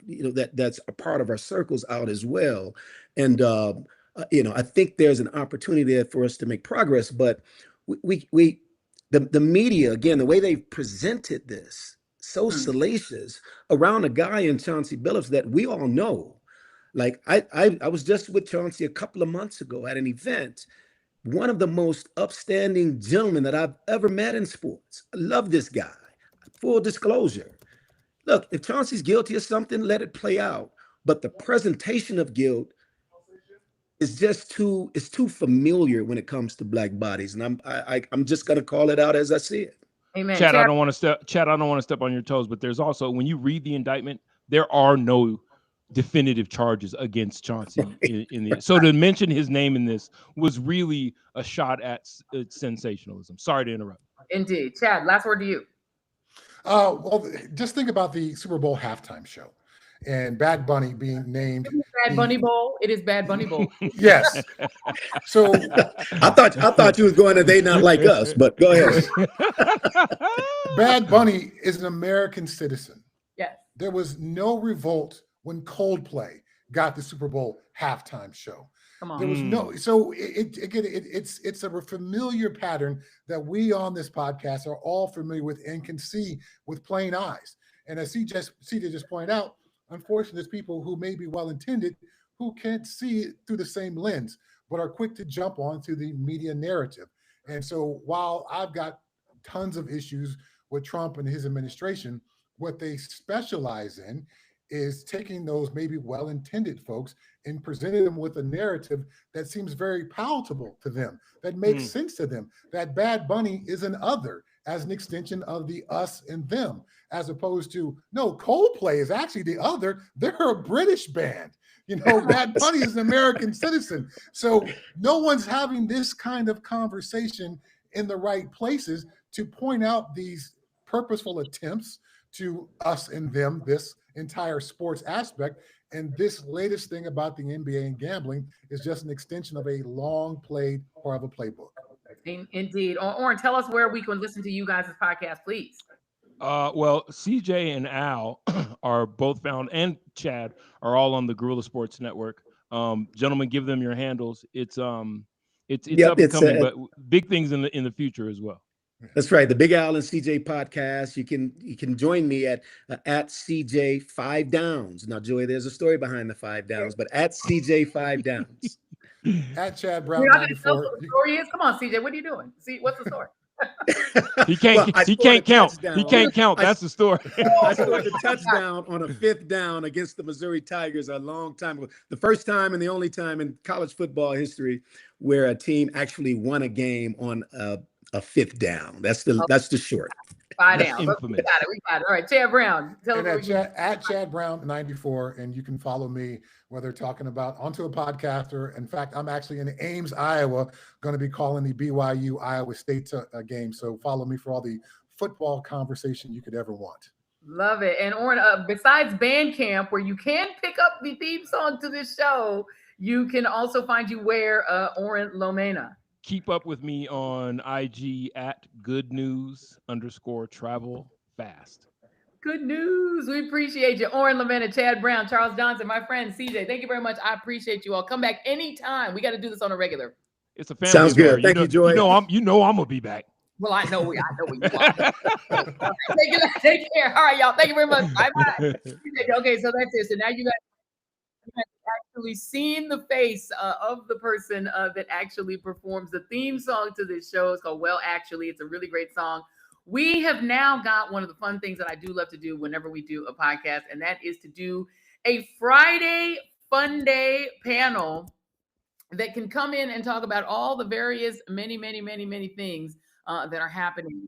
that's a part of our circles out as well. And, I think there's an opportunity there for us to make progress, but the media, again, the way they've presented this, so salacious around a guy in Chauncey Billups that we all know. Like I was just with Chauncey a couple of months ago at an event, one of the most upstanding gentlemen that I've ever met in sports. I love this guy. Full disclosure. Look, if Chauncey's guilty of something, let it play out. But the presentation of guilt is just too familiar when it comes to Black bodies. And I'm just gonna call it out as I see it. Amen. Chad, I don't want to step on your toes, but there's also, when you read the indictment, there are no definitive charges against Chauncey so to mention his name in this was really a shot at sensationalism. Sorry to interrupt. Indeed. Chad, last word to you. Well, just think about the Super Bowl halftime show and Bad Bunny being named Bad Bunny Bowl. It is Bad Bunny Bowl. Yes. So I thought you was going to They Not Like Us, but go ahead. Bad Bunny is an American citizen. Yes. There was no revolt when Coldplay got the Super Bowl halftime show. Come on. There was no, so it's a familiar pattern that we on this podcast are all familiar with and can see with plain eyes. And as CJ just pointed out, unfortunately, there's people who may be well-intended who can't see it through the same lens, but are quick to jump onto the media narrative. And so while I've got tons of issues with Trump and his administration, what they specialize in is taking those maybe well-intended folks and presenting them with a narrative that seems very palatable to them, that makes sense to them, that Bad Bunny is an other as an extension of the us and them, as opposed to, no, Coldplay is actually the other. They're a British band. Bad Bunny is an American citizen. So no one's having this kind of conversation in the right places to point out these purposeful attempts to us and them, this entire sports aspect. And this latest thing about the NBA and gambling is just an extension of a long played part of a playbook. Indeed. Oren, tell us where we can listen to you guys' podcast, please. Well, CJ and Al are both found, and Chad are all on the Guerrilla Sports Network. Gentlemen, give them your handles. It's up and coming, but big things in the future as well. That's right. The Big Al and CJ podcast. You can join me at CJ 5 Downs. Now, Joey, there's a story behind the 5 Downs, but at CJ 5 Downs. At Chad Brown. You're not going to tell what the story is? Come on, CJ. What are you doing? See, what's the story? He can't count. He can't count. That's the story. I scored a touchdown on a 5th down against the Missouri Tigers a long time ago. The first time and the only time in college football history where a team actually won a game on a 5th down. That's the short. 5 down. We got it. All right, Chad Brown. Tell us at Chad Brown 94, and you can follow me whether talking about onto a podcaster. In fact, I'm actually in Ames, Iowa, going to be calling the BYU Iowa State game. So follow me for all the football conversation you could ever want. Love it. And Oren, besides Bandcamp, where you can pick up the theme song to this show, you can also find you where, Oren Lomena. Keep up with me on IG at goodnews_travel fast. Good news. We appreciate you. Oren Lomena, Chad Brown, Charles Johnson, my friend CJ. Thank you very much. I appreciate you all. Come back anytime. We got to do this on a regular. It's a family. Sounds good. Thank you, Joy. I'm gonna be back. Well, I know we are. Take care. All right, y'all. Thank you very much. Bye-bye. Okay, so that's it. So now you guys actually seen the face of the person that actually performs the theme song to this show. It's called Well Actually. It's a really great song. We have now got one of the fun things that I do love to do whenever we do a podcast, and that is to do a Friday Fun Day panel that can come in and talk about all the various many things that are happening.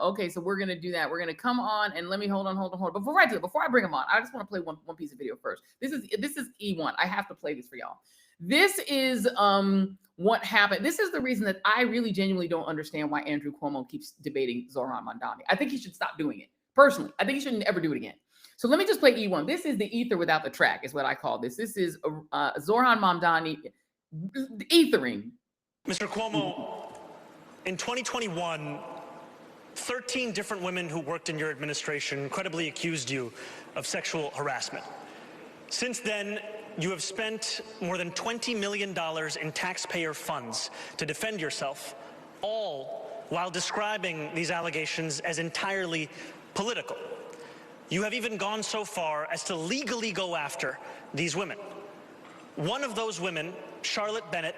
Okay, so we're gonna do that. We're gonna come on and let me hold on. Before I do it, before I bring him on, I just want to play one piece of video first. This is E1. I have to play this for y'all. This is what happened. This is the reason that I really genuinely don't understand why Andrew Cuomo keeps debating Zohran Mamdani. I think he should stop doing it. Personally, I think he shouldn't ever do it again. So let me just play E1. This is the ether without the track, is what I call this. This is Zohran Mamdani ethering. Mr. Cuomo, in 2021, 13 different women who worked in your administration credibly accused you of sexual harassment. Since then, you have spent more than $20 million in taxpayer funds to defend yourself, all while describing these allegations as entirely political. You have even gone so far as to legally go after these women. One of those women, Charlotte Bennett,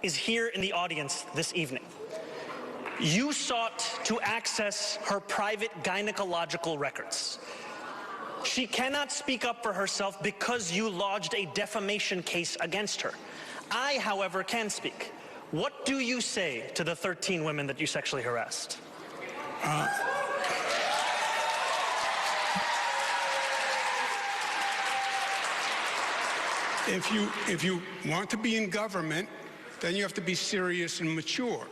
is here in the audience this evening. You sought to access her private gynecological records. She cannot speak up for herself because you lodged a defamation case against her. I, however, can speak. What do you say to the 13 women that you sexually harassed? If you want to be in government, then you have to be serious and mature.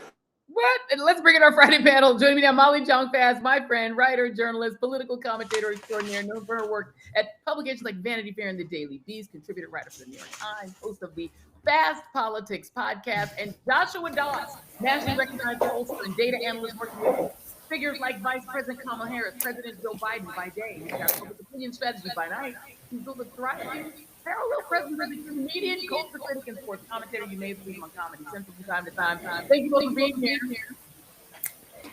What? And let's bring in our Friday panel. Joining me now, Molly Jong-Fast, my friend, writer, journalist, political commentator extraordinaire, known for her work at publications like Vanity Fair and The Daily Beast, contributor writer for the New York Times, host of the Fast Politics podcast, and Joshua Doss, nationally recognized pollster and data analyst working with figures like Vice President Kamala Harris, President Joe Biden by day. He's got public opinion strategy by night. He's built a thriving parallel presence as a comedian, culture critic, and sports commentator. You may have seen him on Comedy Central from time to time. Thank you both for being here.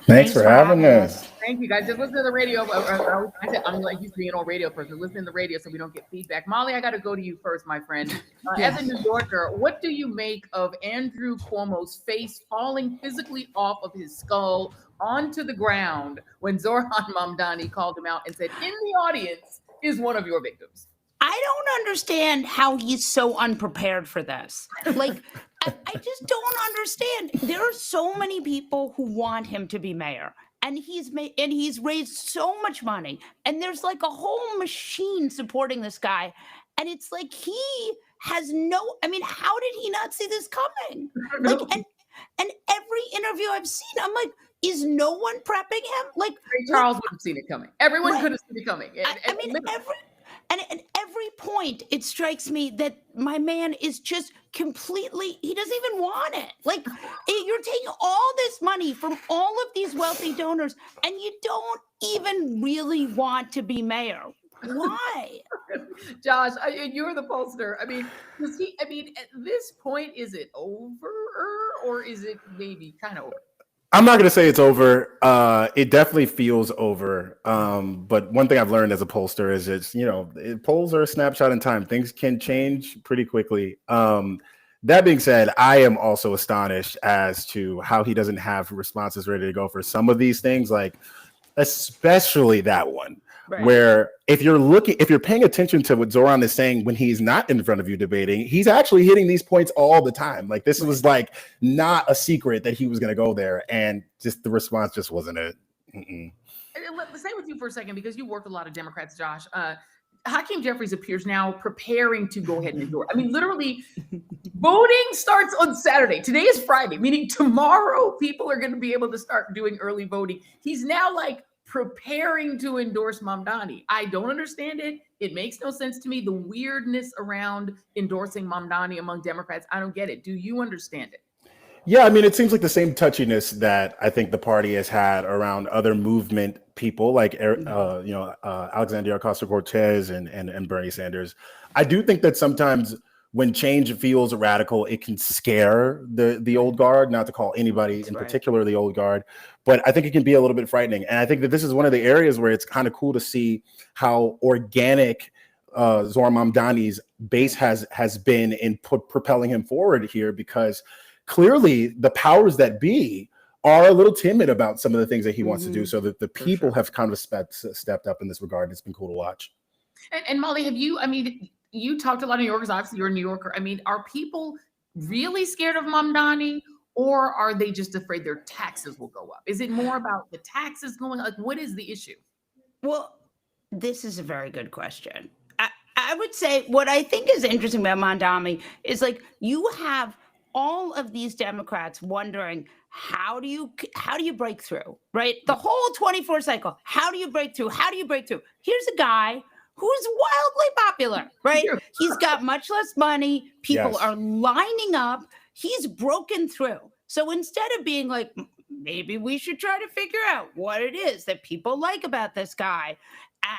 Thanks for having us. Thank you, guys. Just listen to the radio. I'm like used to being an old radio person. Listen to the radio so we don't get feedback. Molly, I got to go to you first, my friend. As a New Yorker, what do you make of Andrew Cuomo's face falling physically off of his skull onto the ground when Zohran Mamdani called him out and said, in the audience is one of your victims? I don't understand how he's so unprepared for this. Like, I just don't understand. There are so many people who want him to be mayor, and he's raised so much money, and there's like a whole machine supporting this guy, and it's like he has no. I mean, how did he not see this coming? Like, and every interview I've seen, I'm like, is no one prepping him? Like, Ray Charles would have seen it coming. Everyone could have seen it coming. And at every point, it strikes me that my man is just completely, he doesn't even want it. Like, you're taking all this money from all of these wealthy donors, and you don't even really want to be mayor. Why? Josh, you're the pollster. I mean, at this point, is it over or is it maybe kind of over? I'm not going to say it's over. It definitely feels over. But one thing I've learned as a pollster is polls are a snapshot in time. Things can change pretty quickly. That being said, I am also astonished as to how he doesn't have responses ready to go for some of these things, like especially that one. Right. Where if you're paying attention to what Zohran is saying when he's not in front of you debating, he's actually hitting these points all the time. Like this was like not a secret that he was going to go there, and just the response just wasn't it. Let's stay with you for a second because you work with a lot of Democrats, Josh. Hakeem Jeffries appears now preparing to go ahead and endorse. I mean, literally, voting starts on Saturday. Today is Friday, meaning tomorrow people are going to be able to start doing early voting. He's now like preparing to endorse Mamdani. I don't understand it. It makes no sense to me. The weirdness around endorsing Mamdani among Democrats, I don't get it. Do you understand it? Yeah, I mean, it seems like the same touchiness that I think the party has had around other movement people like, Alexandria Ocasio-Cortez and Bernie Sanders. I do think that sometimes when change feels radical, it can scare the old guard, not to call anybody in particular the old guard, but I think it can be a little bit frightening. And I think that this is one of the areas where it's kind of cool to see how organic Zohran Mamdani's base has been in propelling him forward here, because clearly the powers that be are a little timid about some of the things that he wants to do. So that the people have kind of stepped up in this regard. It's been cool to watch. And Molly, you talked to a lot of New Yorkers. Obviously, you're a New Yorker. I mean, are people really scared of Mamdani, Or are they just afraid their taxes will go up? Is it more about the taxes going up? Like, what is the issue? Well, this is a very good question. I would say what I think is interesting about Mamdani is like you have all of these Democrats wondering how do you break through, right? The whole 24 cycle. How do you break through? How do you break through? Here's a guy who's wildly popular, right? He's got much less money. People are lining up. He's broken through. So instead of being like, maybe we should try to figure out what it is that people like about this guy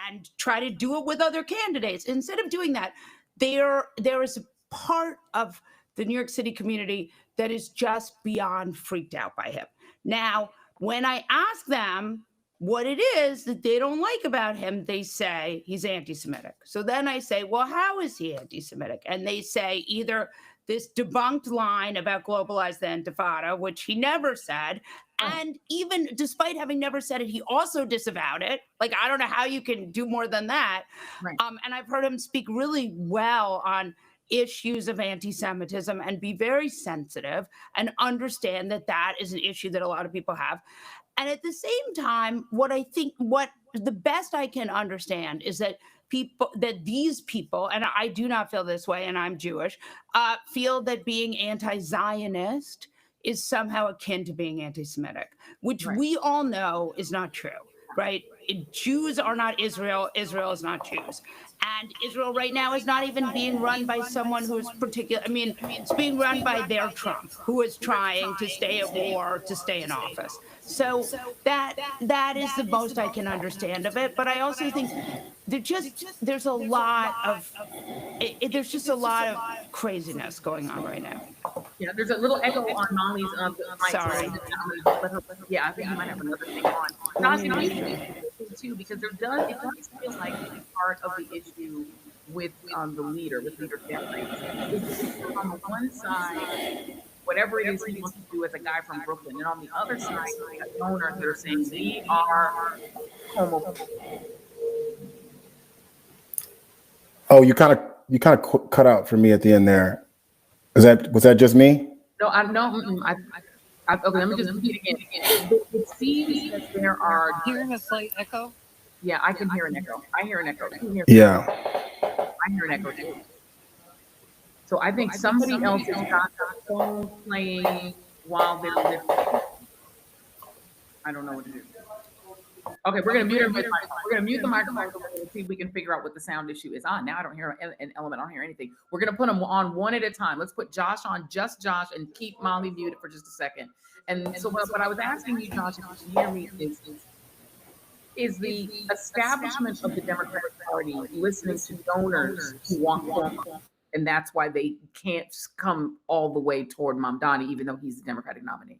and try to do it with other candidates. Instead of doing that, there is a part of the New York City community that is just beyond freaked out by him. Now, when I ask them what it is that they don't like about him, they say he's anti-Semitic. So then I say, well, how is he anti-Semitic? And they say either this debunked line about globalized the Intifada, which he never said. And even despite having never said it, he also disavowed it. Like, I don't know how you can do more than that. Right. And I've heard him speak really well on issues of anti-Semitism and be very sensitive and understand that that is an issue that a lot of people have. And at the same time, what the best I can understand is that these people, and I do not feel this way, and I'm Jewish, feel that being anti-Zionist is somehow akin to being anti-Semitic, which we all know is not true, right? Jews are not Israel. Israel is not Jews. And Israel right now is not even being run by someone who is particular. I mean, it's being run by their Trump, who is trying to stay at war, to stay in office. So that is the most I can understand of it. But I also think there's a lot of craziness going on right now. Yeah, there's a little echo on Molly's mic. Sorry. Yeah, I think you might have another thing on. Josh, too, because it does feel like part of the issue with the leader Cameron. On the one side, whatever it is he wants to do as a guy from Brooklyn, and on the other side, you got donors that are saying we are homophobic. Oh, you kind of cut out for me at the end there. Was that just me? No, okay, let me just repeat again. It seems that there are hearing a slight echo. Yeah, I can hear an echo. I hear an echo. Yeah. I hear an echo too. So I think somebody else has got their phone playing while they're listening. I don't know what to do. Okay, we're gonna mute the microphone and see if we can figure out what the sound issue is on. Now I don't hear an element. I don't hear anything. We're gonna put them on one at a time. Let's put Josh on, just Josh, and keep Molly muted for just a second. And so what I was asking you, Josh, if you can hear me, is the establishment of the Democratic Party listening to donors who want Cuomo, and that's why they can't come all the way toward Mamdani, even though he's the Democratic nominee.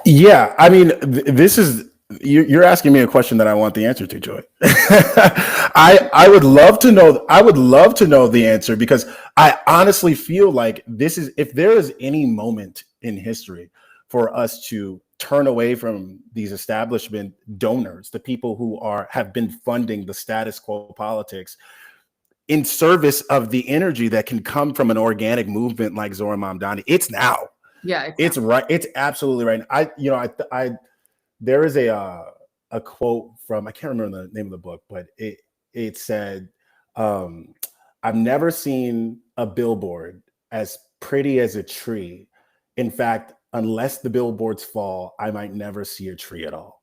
Yeah, I mean, this is. You're asking me a question that I want the answer to, Joy. I would love to know. I would love to know the answer, because I honestly feel like this is, if there is any moment in history for us to turn away from these establishment donors, the people who have been funding the status quo politics, in service of the energy that can come from an organic movement like Zohran Mamdani, it's now. Yeah, it's right. It's absolutely right. There is a quote from, I can't remember the name of the book, but it said, I've never seen a billboard as pretty as a tree. In fact, unless the billboards fall, I might never see a tree at all.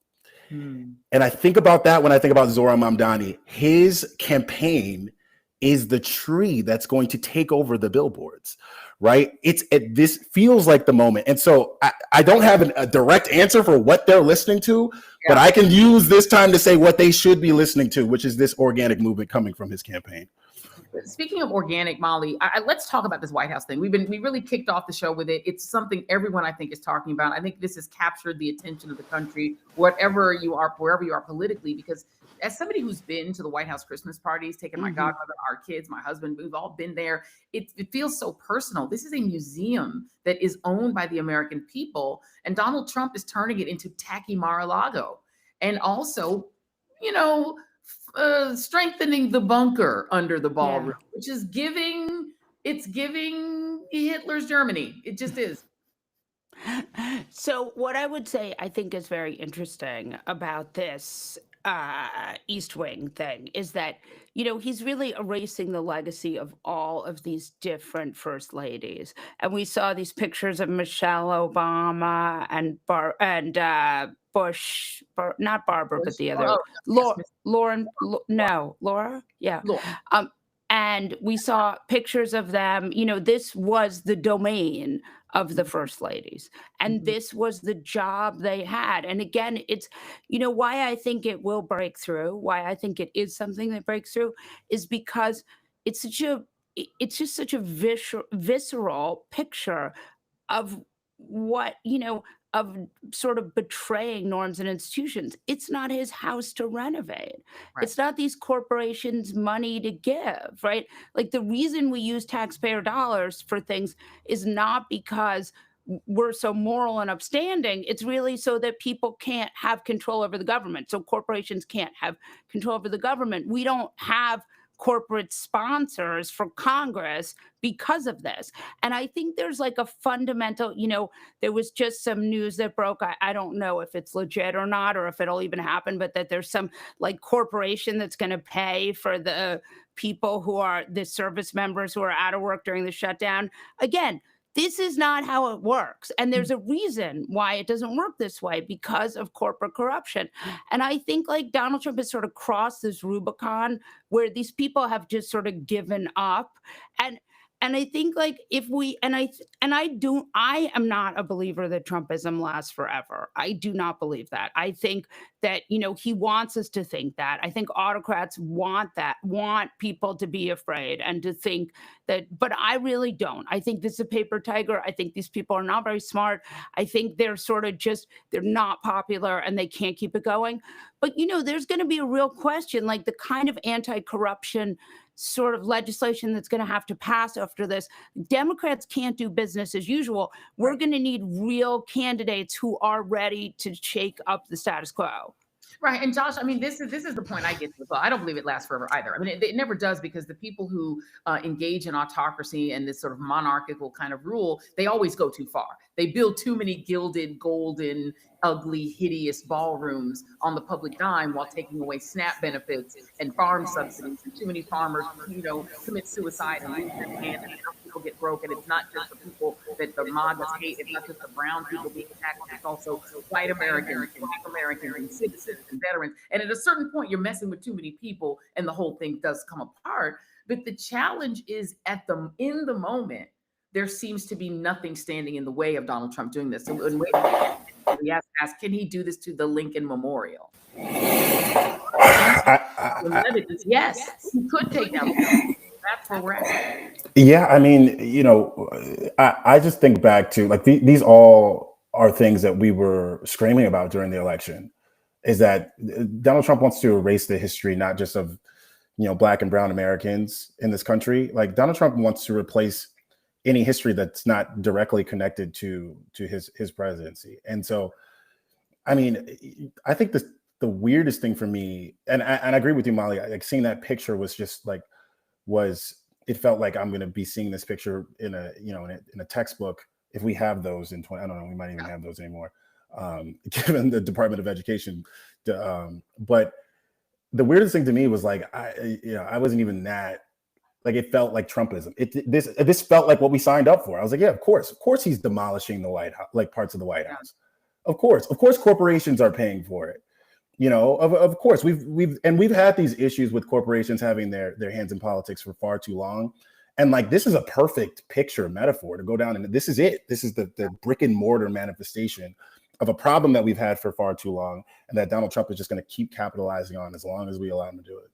And I think about that when I think about Zohran Mamdani. His campaign is the tree that's going to take over the billboards, right? This feels like the moment. And so I don't have a direct answer for what they're listening to, but I can use this time to say what they should be listening to, which is this organic movement coming from his campaign. Speaking of organic, Molly, let's talk about this White House thing. We really kicked off the show with it. It's something everyone, I think, is talking about. I think this has captured the attention of the country, wherever you are politically, because as somebody who's been to the White House Christmas parties, taken my godmother, our kids, my husband, we've all been there. It feels so personal. This is a museum that is owned by the American people, and Donald Trump is turning it into tacky Mar-a-Lago, and also, strengthening the bunker under the ballroom, which is giving Hitler's Germany. It just is. So what I would say I think is very interesting about this East Wing thing is that, he's really erasing the legacy of all of these different first ladies. And we saw these pictures of Michelle Obama and Bush, not Barbara, but the other, Oh, yes, Lauren, no, Laura? Yeah. Laura. And we saw pictures of them. This was the domain of the first ladies, and this was the job they had. And again, it's why I think it will break through, why I think it is something that breaks through, is because it's just such a visceral picture of what of sort of betraying norms and institutions. It's not his house to renovate. Right. It's not these corporations money to give, right? Like, the reason we use taxpayer dollars for things is not because we're so moral and upstanding. It's really so that people can't have control over the government. So corporations can't have control over the government. We don't have corporate sponsors for Congress because of this. And I think there's like a fundamental, there was just some news that broke. I don't know if it's legit or not, or if it'll even happen, but that there's some like corporation that's going to pay for the people who are the service members who are out of work during the shutdown. Again, this is not how it works. And there's a reason why it doesn't work this way, because of corporate corruption. And I think like Donald Trump has sort of crossed this Rubicon where these people have just sort of given up. And I think like I am not a believer that Trumpism lasts forever. I do not believe that. I think that, he wants us to think that. I think autocrats want people to be afraid and to think that, but I really don't. I think this is a paper tiger. I think these people are not very smart. I think they're sort of they're not popular and they can't keep it going. But, there's going to be a real question, like the kind of anti-corruption sort of legislation that's going to have to pass after this. Democrats can't do business as usual. We're going to need real candidates who are ready to shake up the status quo. Right. And Josh, I mean, this is the point I get to as well. I don't believe it lasts forever either. I mean, it never does, because the people who engage in autocracy and this sort of monarchical kind of rule, they always go too far. They build too many gilded, golden, ugly, hideous ballrooms on the public dime while taking away SNAP benefits and farm subsidies. And too many farmers, commit suicide and lose their land, and people get broke. And it's not just the people that the MAGAs hate. It's not just the brown people being attacked. It's also white Americans and Black Americans and citizens and veterans. And at a certain point, you're messing with too many people, and the whole thing does come apart. But the challenge is in the moment, there seems to be nothing standing in the way of Donald Trump doing this. So we ask, can he do this to the Lincoln Memorial? Yes, he could take down. That's where we're at. Yeah, I mean, I just think back to like these all are things that we were screaming about during the election. Is that Donald Trump wants to erase the history, not just of Black and brown Americans in this country. Like, Donald Trump wants to replace any history that's not directly connected to his presidency. And so, I mean, I think the weirdest thing for me, and I agree with you, Molly, like seeing that picture was just like, it felt like I'm going to be seeing this picture in a textbook, if we have those in 20, I don't know, we might even have those anymore, given the Department of Education. But the weirdest thing to me was like, I wasn't even that. Like, it felt like Trumpism. This felt like what we signed up for. I was like, yeah, of course he's demolishing the White House, like parts of the White House. Of course corporations are paying for it. Of course we've had these issues with corporations having their hands in politics for far too long. And like, this is a perfect picture, metaphor to go down. And this is it. This is the brick and mortar manifestation of a problem that we've had for far too long, and that Donald Trump is just going to keep capitalizing on as long as we allow him to do it.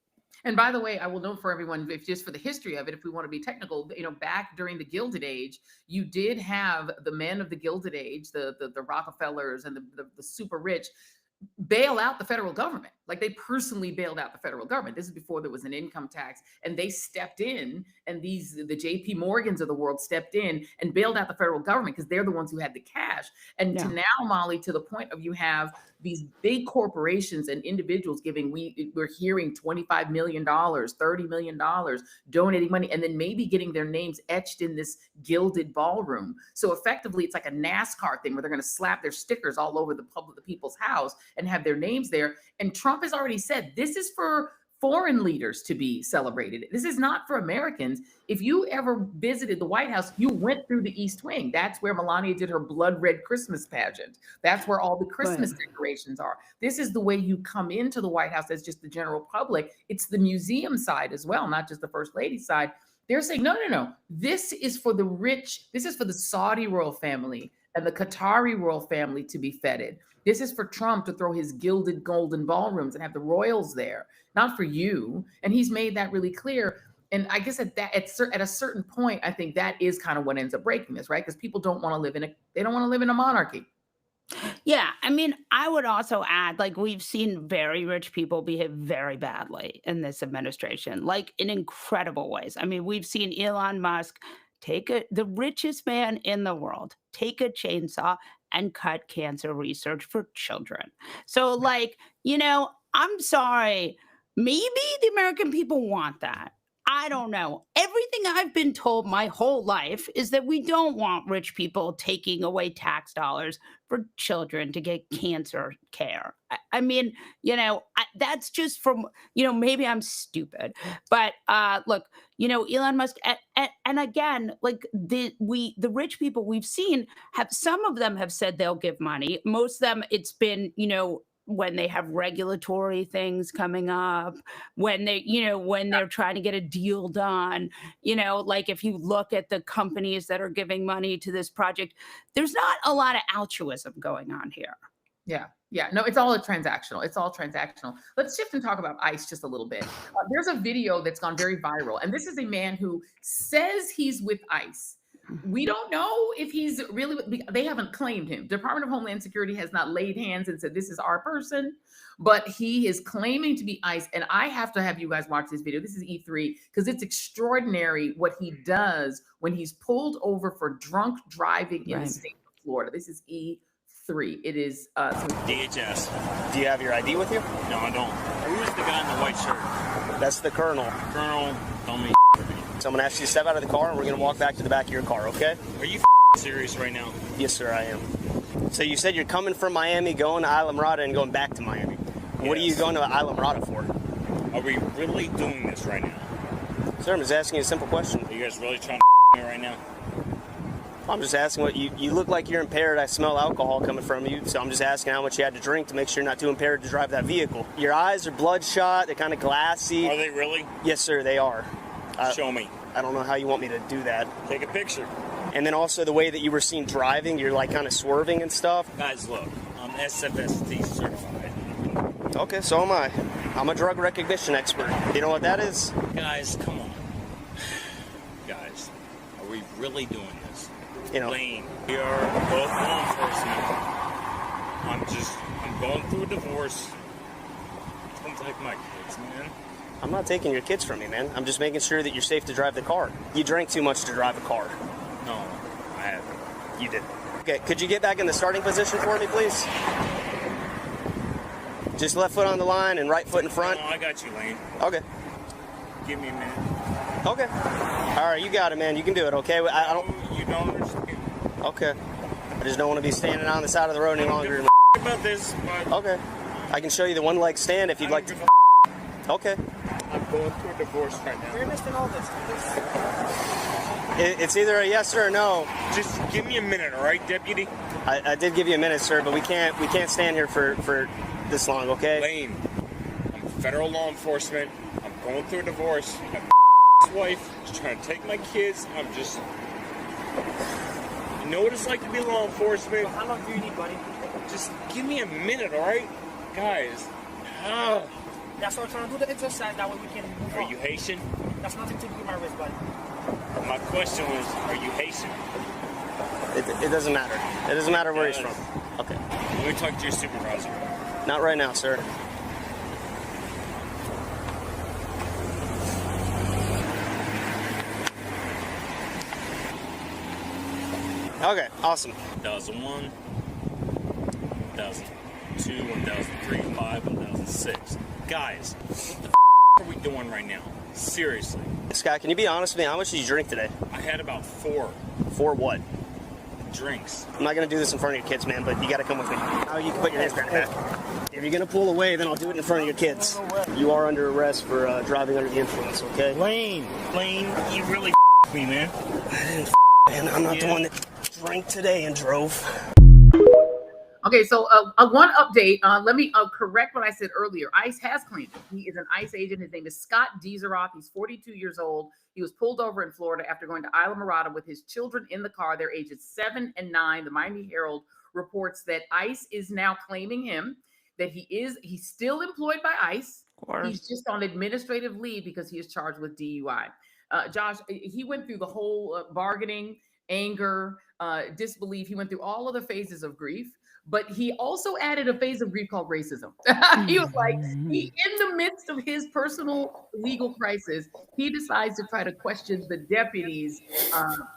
And by the way, I will note for everyone, if just for the history of it, if we want to be technical, back during the Gilded Age, you did have the men of the Gilded Age, the Rockefellers and the super rich, bail out the federal government. Like they personally bailed out the federal government. This is before there was an income tax, and they stepped in, and the JP Morgans of the world stepped in and bailed out the federal government because they're the ones who had the cash. And to now, Molly, to the point of you have these big corporations and individuals giving, we're hearing $25 million, $30 million, donating money, and then maybe getting their names etched in this gilded ballroom. So effectively, it's like a NASCAR thing where they're going to slap their stickers all over the people's house and have their names there. And Trump has already said this is for foreign leaders to be celebrated. This is not for Americans. If you ever visited the White House, you went through the East Wing. That's where Melania did her blood red Christmas pageant. That's where all the Christmas decorations are. This is the way you come into the White House as just the general public. It's the museum side as well, not just the First Lady side. They're saying, no. This is for the rich. This is for the Saudi royal family and the Qatari royal family to be feted. This is for Trump to throw his gilded golden ballrooms and have the royals there, not for you. And he's made that really clear. And I guess at a certain point, I think that is kind of what ends up breaking this, right? Because people don't want to live in a monarchy. Yeah, I mean, I would also add, like, we've seen very rich people behave very badly in this administration, like in incredible ways. I mean, we've seen Elon Musk the richest man in the world, take a chainsaw and cut cancer research for children. So, like, I'm sorry, maybe the American people want that. I don't know. Everything I've been told my whole life is that we don't want rich people taking away tax dollars for children to get cancer care. I mean, that's just from, maybe I'm stupid, but look, Elon Musk, and again, like the rich people we've seen some of them have said they'll give money. Most of them, it's been, when they have regulatory things coming up, when they're trying to get a deal done, like if you look at the companies that are giving money to this project, there's not a lot of altruism going on here. Yeah. No, it's all transactional. Let's shift and talk about ICE just a little bit. There's a video that's gone very viral, and this is a man who says he's with ICE. We don't know if he's really, they haven't claimed him. Department of Homeland Security has not laid hands and said, this is our person, but he is claiming to be ICE. And I have to have you guys watch this video. This is E3, because it's extraordinary what he does when he's pulled over for drunk driving in the state of Florida. This is E3. It is DHS. Do you have your ID with you? No, I don't. Who's the guy in the white shirt? That's the colonel. Colonel, tell me. So I'm going to ask you to step out of the car, and we're going to walk back to the back of your car, okay? Are you serious right now? Yes, sir, I am. So you said you're coming from Miami, going to Islamorada, and going back to Miami. Yes. What are you going to Islamorada for? Are we really doing this right now? Sir, I'm just asking you a simple question. Are you guys really trying to me right now? I'm just asking what you look like you're impaired. I smell alcohol coming from you, so I'm just asking how much you had to drink to make sure you're not too impaired to drive that vehicle. Your eyes are bloodshot. They're kind of glassy. Are they really? Yes, sir, they are. Show me. I don't know how you want me to do that. Take a picture. And then also the way that you were seen driving, you're like kind of swerving and stuff. Guys, look, I'm SFST certified. Okay, so am I. I'm a drug recognition expert. You know what that is? Guys, come on. Guys, are we really doing this? Lane, we are both law enforcement. I'm going through a divorce. Don't take my kids, man. I'm not taking your kids from you, man. I'm just making sure that you're safe to drive the car. You drank too much to drive a car. No, I haven't. You didn't. Okay, could you get back in the starting position for me, please? Just left foot on the line and right foot in front. No, I got you, Lane. Okay. Give me a minute. Okay. All right, you got it, man. You can do it, okay? I don't... You don't understand. Okay. I just don't want to be standing on the side of the road any longer. About this, but... Okay. I can show you the one-leg stand if you'd like to... Okay. I'm going through a divorce right now. We're missing all this. It's either a yes or a no. Just give me a minute, all right, deputy? I did give you a minute, sir, but we can't stand here for this long, okay? Lane, I'm federal law enforcement. I'm going through a divorce. My wife is trying to take my kids. I'm just... You know what it's like to be law enforcement? How long do you need, buddy? Just give me a minute, all right? Guys. That's what I'm trying to do, the exercise, that way we can move on. Are you Haitian? That's nothing to do with my wrist, buddy. My question was, are you Haitian? It doesn't matter. It doesn't matter where he's from. Okay. Let me talk to your supervisor. Not right now, sir. Okay, awesome. 1001, 1002, 1003, 5, 1006. Guys, what the are we doing right now? Seriously. Scott, can you be honest with me? How much did you drink today? I had about 4. 4 what? Drinks. I'm not going to do this in front of your kids, man, but you got to come with me. Oh, you can put your hands behind your back. If you're going to pull away, then I'll do it in front of your kids. You are under arrest for driving under the influence, okay? Lane, you really me, man. I didn't man. I'm not the one that drank today and drove. Okay, so one update. Let me correct what I said earlier. ICE has claimed him. He is an ICE agent. His name is Scott Dezeroth. He's 42 years old. He was pulled over in Florida after going to Isla Mirada with his children in the car. They're ages 7 and 9. The Miami Herald reports that ICE is now claiming him, that he's still employed by ICE. He's just on administrative leave because he is charged with DUI. Josh, he went through the whole bargaining, anger, disbelief. He went through all of the phases of grief. But he also added a phase of grief called racism. He was like, in the midst of his personal legal crisis, he decides to try to question the deputy's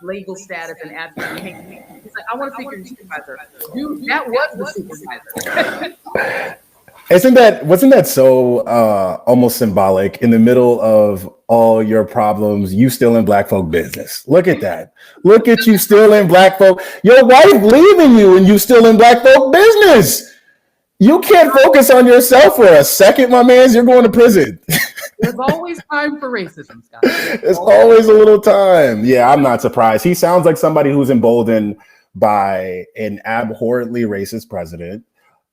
legal status and advocacy. He's like, I want to speak to your supervisor. Dude, that was the supervisor. Wasn't that so almost symbolic? In the middle of all your problems, you still in black folk business. Look at that. Look at you still in black folk. Your wife leaving you and you still in black folk business. You can't focus on yourself for a second, my man. You're going to prison. There's always time for racism, Scott. There's always a little time. Yeah, I'm not surprised. He sounds like somebody who's emboldened by an abhorrently racist president.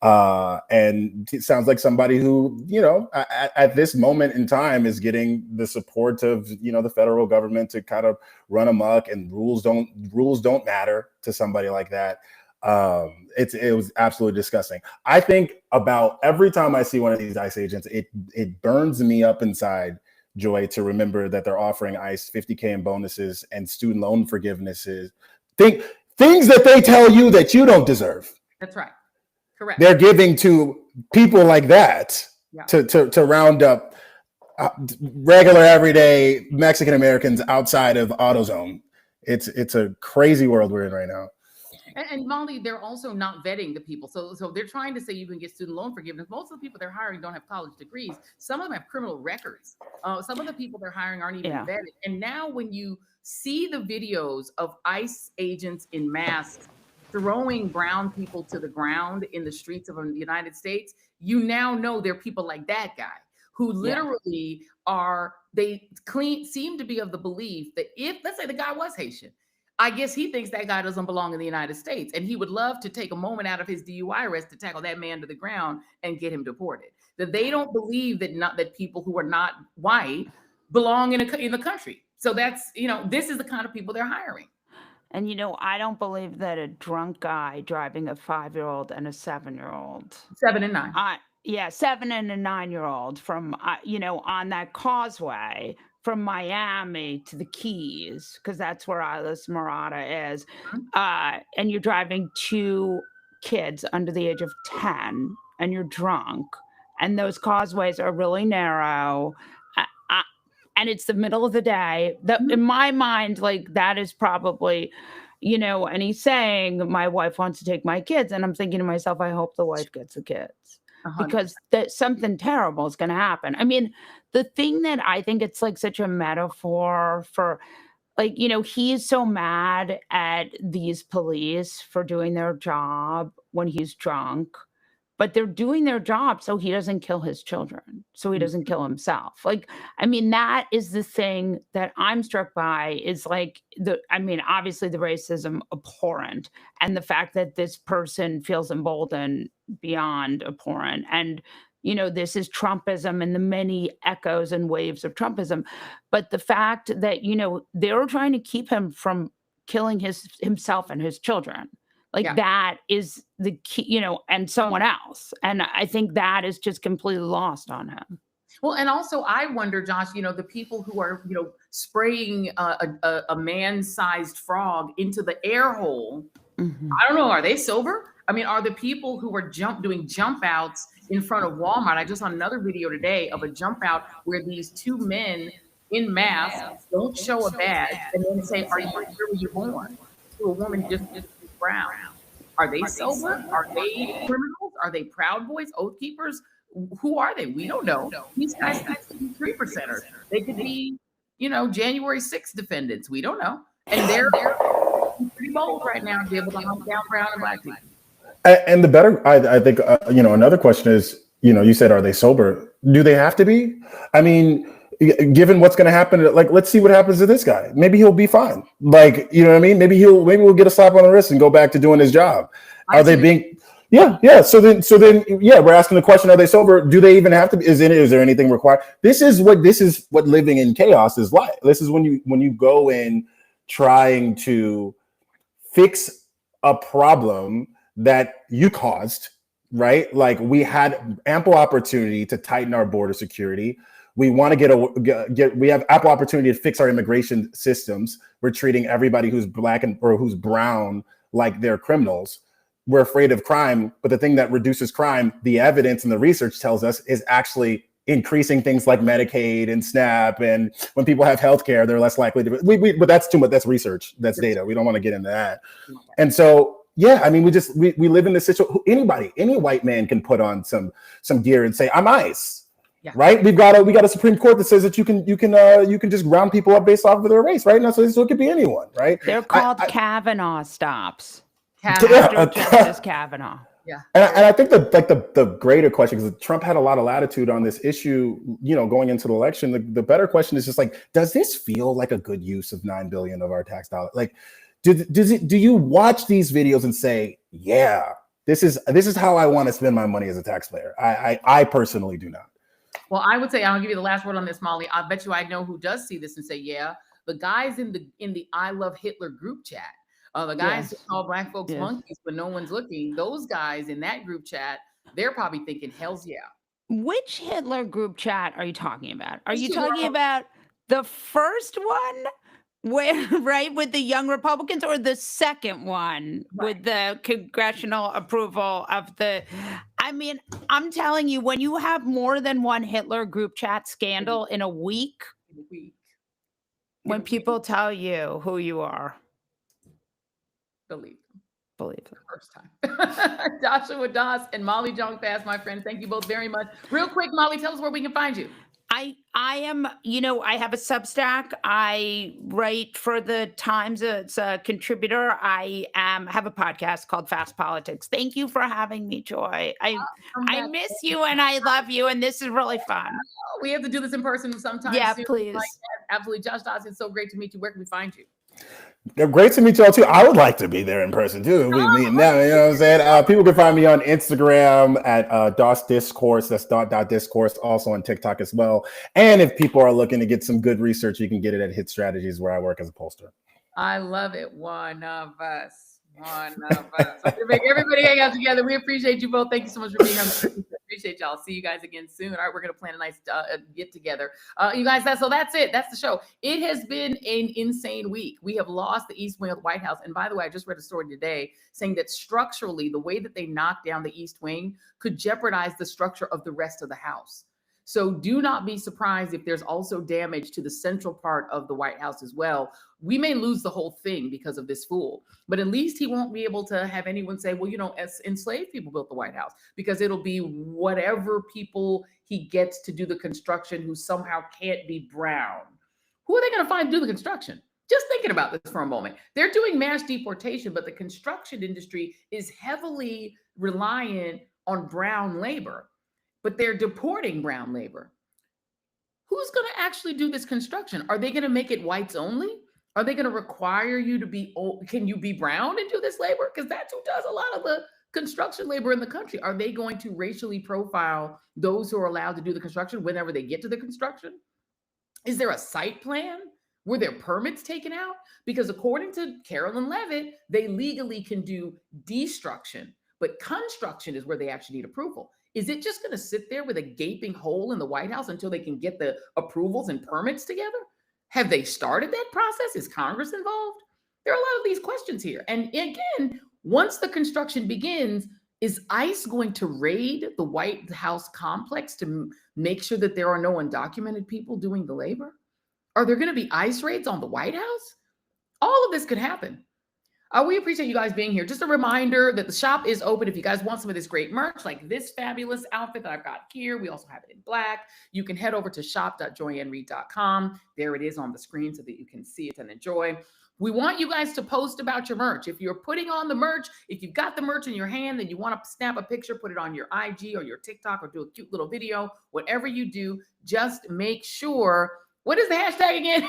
And it sounds like somebody who, at this moment in time is getting the support of, the federal government to kind of run amok, and rules don't matter to somebody like that. It was absolutely disgusting. I think about every time I see one of these ICE agents, it burns me up inside, Joy, to remember that they're offering ICE $50K in bonuses and student loan forgivenesses, things that they tell you that you don't deserve. That's right. Correct. They're giving to people like that to round up regular, everyday Mexican Americans outside of AutoZone. It's a crazy world we're in right now. And Molly, they're also not vetting the people. So they're trying to say you can get student loan forgiveness. Most of the people they're hiring don't have college degrees. Some of them have criminal records. Some of the people they're hiring aren't even vetted. And now when you see the videos of ICE agents in masks throwing brown people to the ground in the streets of the United States, you now know they're people like that guy who literally seem to be of the belief that if, let's say the guy was Haitian, I guess he thinks that guy doesn't belong in the United States. And he would love to take a moment out of his DUI arrest to tackle that man to the ground and get him deported. That they don't believe that people who are not white belong in the country. So that's, this is the kind of people they're hiring. And, I don't believe that a drunk guy driving a 5-year-old and a 7-year-old. 7 and 9. 7 and a 9-year-old from, on that causeway from Miami to the Keys, because that's where Isla Mirada is. And you're driving 2 kids under the age of 10 and you're drunk. And those causeways are really narrow. And it's the middle of the day. In my mind, that is probably, and he's saying, my wife wants to take my kids. And I'm thinking to myself, I hope the wife gets the kids. 100%. Because something terrible is going to happen. I mean, the thing that I think it's such a metaphor for, he's so mad at these police for doing their job when he's drunk. But they're doing their job so he doesn't kill his children, so he doesn't kill himself. That is the thing that I'm struck by is obviously the racism abhorrent, and the fact that this person feels emboldened beyond abhorrent. And, this is Trumpism and the many echoes and waves of Trumpism. But the fact that, they were trying to keep him from killing himself and his children. That is the key, and someone else. And I think that is just completely lost on him. Well, and also I wonder, Josh, the people who are, spraying a man-sized frog into the air hole. Mm-hmm. I don't know. Are they sober? I mean, are the people who are doing jump outs in front of Walmart? I just saw another video today of a jump out where these 2 men in masks don't show a badge and then say, "Are you here? Were you born?" to a woman just brown. Are they sober? Are they criminals? Are they Proud Boys, Oath Keepers? Who are they? We don't know. These guys could be 3%ers. They could be, January 6th defendants. We don't know. And they're pretty bold right now to be able to hunt down brown and black people. And the better, I think, another question is, you said, are they sober? Do they have to be? I mean, given what's going to happen, like, let's see what happens to this guy. Maybe he'll be fine. Like, you know what I mean? Maybe we'll get a slap on the wrist and go back to doing his job. Are they being? Yeah. So then, we're asking the question: are they sober? Do they even have to be? Is there anything required? This is what living in chaos is like. This is when you go in trying to fix a problem that you caused, right? Like, we had ample opportunity to tighten our border security. We want to we have ample opportunity to fix our immigration systems. We're treating everybody who's black or who's brown like they're criminals. We're afraid of crime, but the thing that reduces crime, the evidence and the research tells us, is actually increasing things like Medicaid and SNAP. And when people have healthcare, they're less likely to. But that's too much. That's research. That's data. We don't want to get into that. And so, yeah, I mean, we live in this situation. Any white man can put on some gear and say, "I'm ICE." Yeah. Right? We got a Supreme Court that says that you can just round people up based off of their race, right? Now, so it could be anyone, right? They're called Kavanaugh stops. Justice Kavanaugh. Yeah. And I think the greater question, because Trump had a lot of latitude on this issue, going into the election. The better question is just like, does this feel like a good use of $9 billion of our tax dollars? Like, do you watch these videos and say, yeah, this is how I want to spend my money as a taxpayer? I personally do not. Well, I would say, I'll give you the last word on this, Molly. I bet you I know who does see this and say, yeah, the guys in the I Love Hitler group chat, the guys who call black folks monkeys when no one's looking, those guys in that group chat, they're probably thinking, hell's yeah. Which Hitler group chat are you talking about? Are you talking about the first one with the young Republicans, or the second one with the congressional approval of the... I mean, I'm telling you, when you have more than one Hitler group chat scandal in a week, when people tell you who you are, believe them. The first time. Joshua Doss and Molly Jong Pass, my friend, thank you both very much. Real quick, Molly, tell us where we can find you. I am, I have a Substack. I write for the Times as a contributor. I have a podcast called Fast Politics. Thank you for having me, Joy. I miss you and I love you, and this is really fun. We have to do this in person sometime. Yeah, soon. please. Absolutely. Josh Doss, it's so great to meet you. Where can we find you? Great to meet y'all too. I would like to be there in person too. We meet now, you know what I'm saying? People can find me on Instagram at Doss Discourse. That's .discourse. Also on TikTok as well. And if people are looking to get some good research, you can get it at Hit Strategies, where I work as a pollster. I love it. One of us. Make everybody hang out together. We appreciate you both. Thank you so much for being on. Appreciate y'all. See you guys again soon. All right, we're gonna plan a nice get together. You guys, that's it. That's the show. It has been an insane week. We have lost the East Wing of the White House. And by the way, I just read a story today saying that structurally, the way that they knocked down the East Wing could jeopardize the structure of the rest of the House. So do not be surprised if there's also damage to the central part of the White House as well. We may lose the whole thing because of this fool, but at least he won't be able to have anyone say, well, enslaved people built the White House, because it'll be whatever people he gets to do the construction who somehow can't be brown. Who are they going to find to do the construction? Just thinking about this for a moment. They're doing mass deportation, but the construction industry is heavily reliant on brown labor. But they're deporting brown labor. Who's going to actually do this construction? Are they going to make it whites only? Are they going to require you to be, can you be brown and do this labor? Because that's who does a lot of the construction labor in the country. Are they going to racially profile those who are allowed to do the construction whenever they get to the construction? Is there a site plan? Were there permits taken out? Because according to Carolyn Levitt, they legally can do destruction, but construction is where they actually need approval. Is it just going to sit there with a gaping hole in the White House until they can get the approvals and permits together? Have they started that process? Is Congress involved? There are a lot of these questions here. And again, once the construction begins, is ICE going to raid the White House complex to make sure that there are no undocumented people doing the labor? Are there going to be ICE raids on the White House? All of this could happen. We appreciate you guys being here. Just a reminder that the shop is open. If you guys want some of this great merch, like this fabulous outfit that I've got here, we also have it in black. You can head over to shop.joyannereid.com. There it is on the screen so that you can see it and enjoy. We want you guys to post about your merch. If you're putting on the merch, if you've got the merch in your hand and you want to snap a picture, put it on your IG or your TikTok or do a cute little video, whatever you do, just make sure. What is the hashtag again?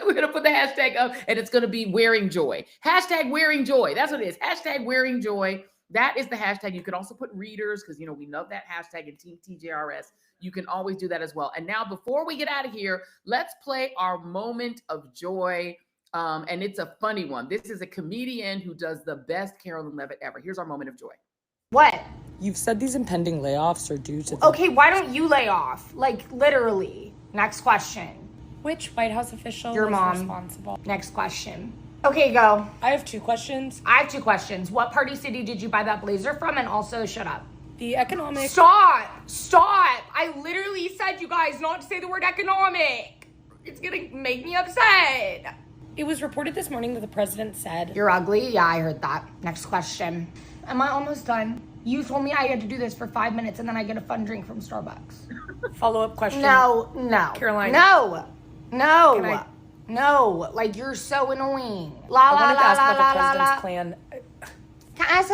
We're going to put the hashtag up and it's going to be wearing joy. Hashtag wearing joy. That's what it is. Hashtag wearing joy. That is the hashtag. You can also put readers because, you know, we love that hashtag in Team TJRS. You can always do that as well. And now before we get out of here, let's play our moment of joy. And it's a funny one. This is a comedian who does the best Carolyn Levitt ever. Here's our moment of joy. What? You've said these impending layoffs are due to the... Okay, why don't you lay off? Like, literally. Next question. Which White House official Your was mom. responsible? Next question. Okay, go. I have 2 questions. I have 2 questions. What Party City did you buy that blazer from? And also, shut up. The economic... Stop! I literally said, you guys, not to say the word economic. It's gonna make me upset. It was reported this morning that the president said... You're ugly? Yeah, I heard that. Next question. Am I almost done? You told me I had to do this for 5 minutes and then I get a fun drink from Starbucks. Follow-up question. No. Caroline. No. Can No. Like, you're so annoying. I wanted to ask about the president's plan. Can I ask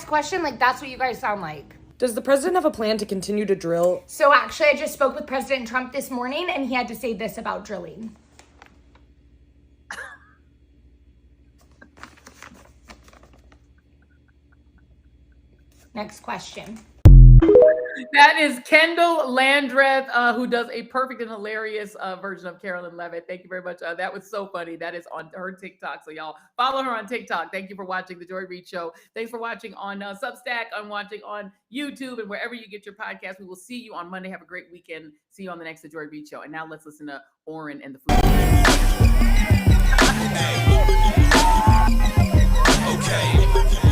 a question? Like, that's what you guys sound like. Does the president have a plan to continue to drill? So actually, I just spoke with President Trump this morning and he had to say this about drilling. Next question. That is Kendall Landreth, who does a perfect and hilarious version of Carolyn Levitt. Thank you very much. That was so funny. That is on her TikTok. So y'all follow her on TikTok. Thank you for watching The Joy Reid Show. Thanks for watching on Substack, on watching on YouTube, and wherever you get your podcast. We will see you on Monday. Have a great weekend. See you on the next The Joy Reid Show. And now let's listen to Oren and the food. Okay.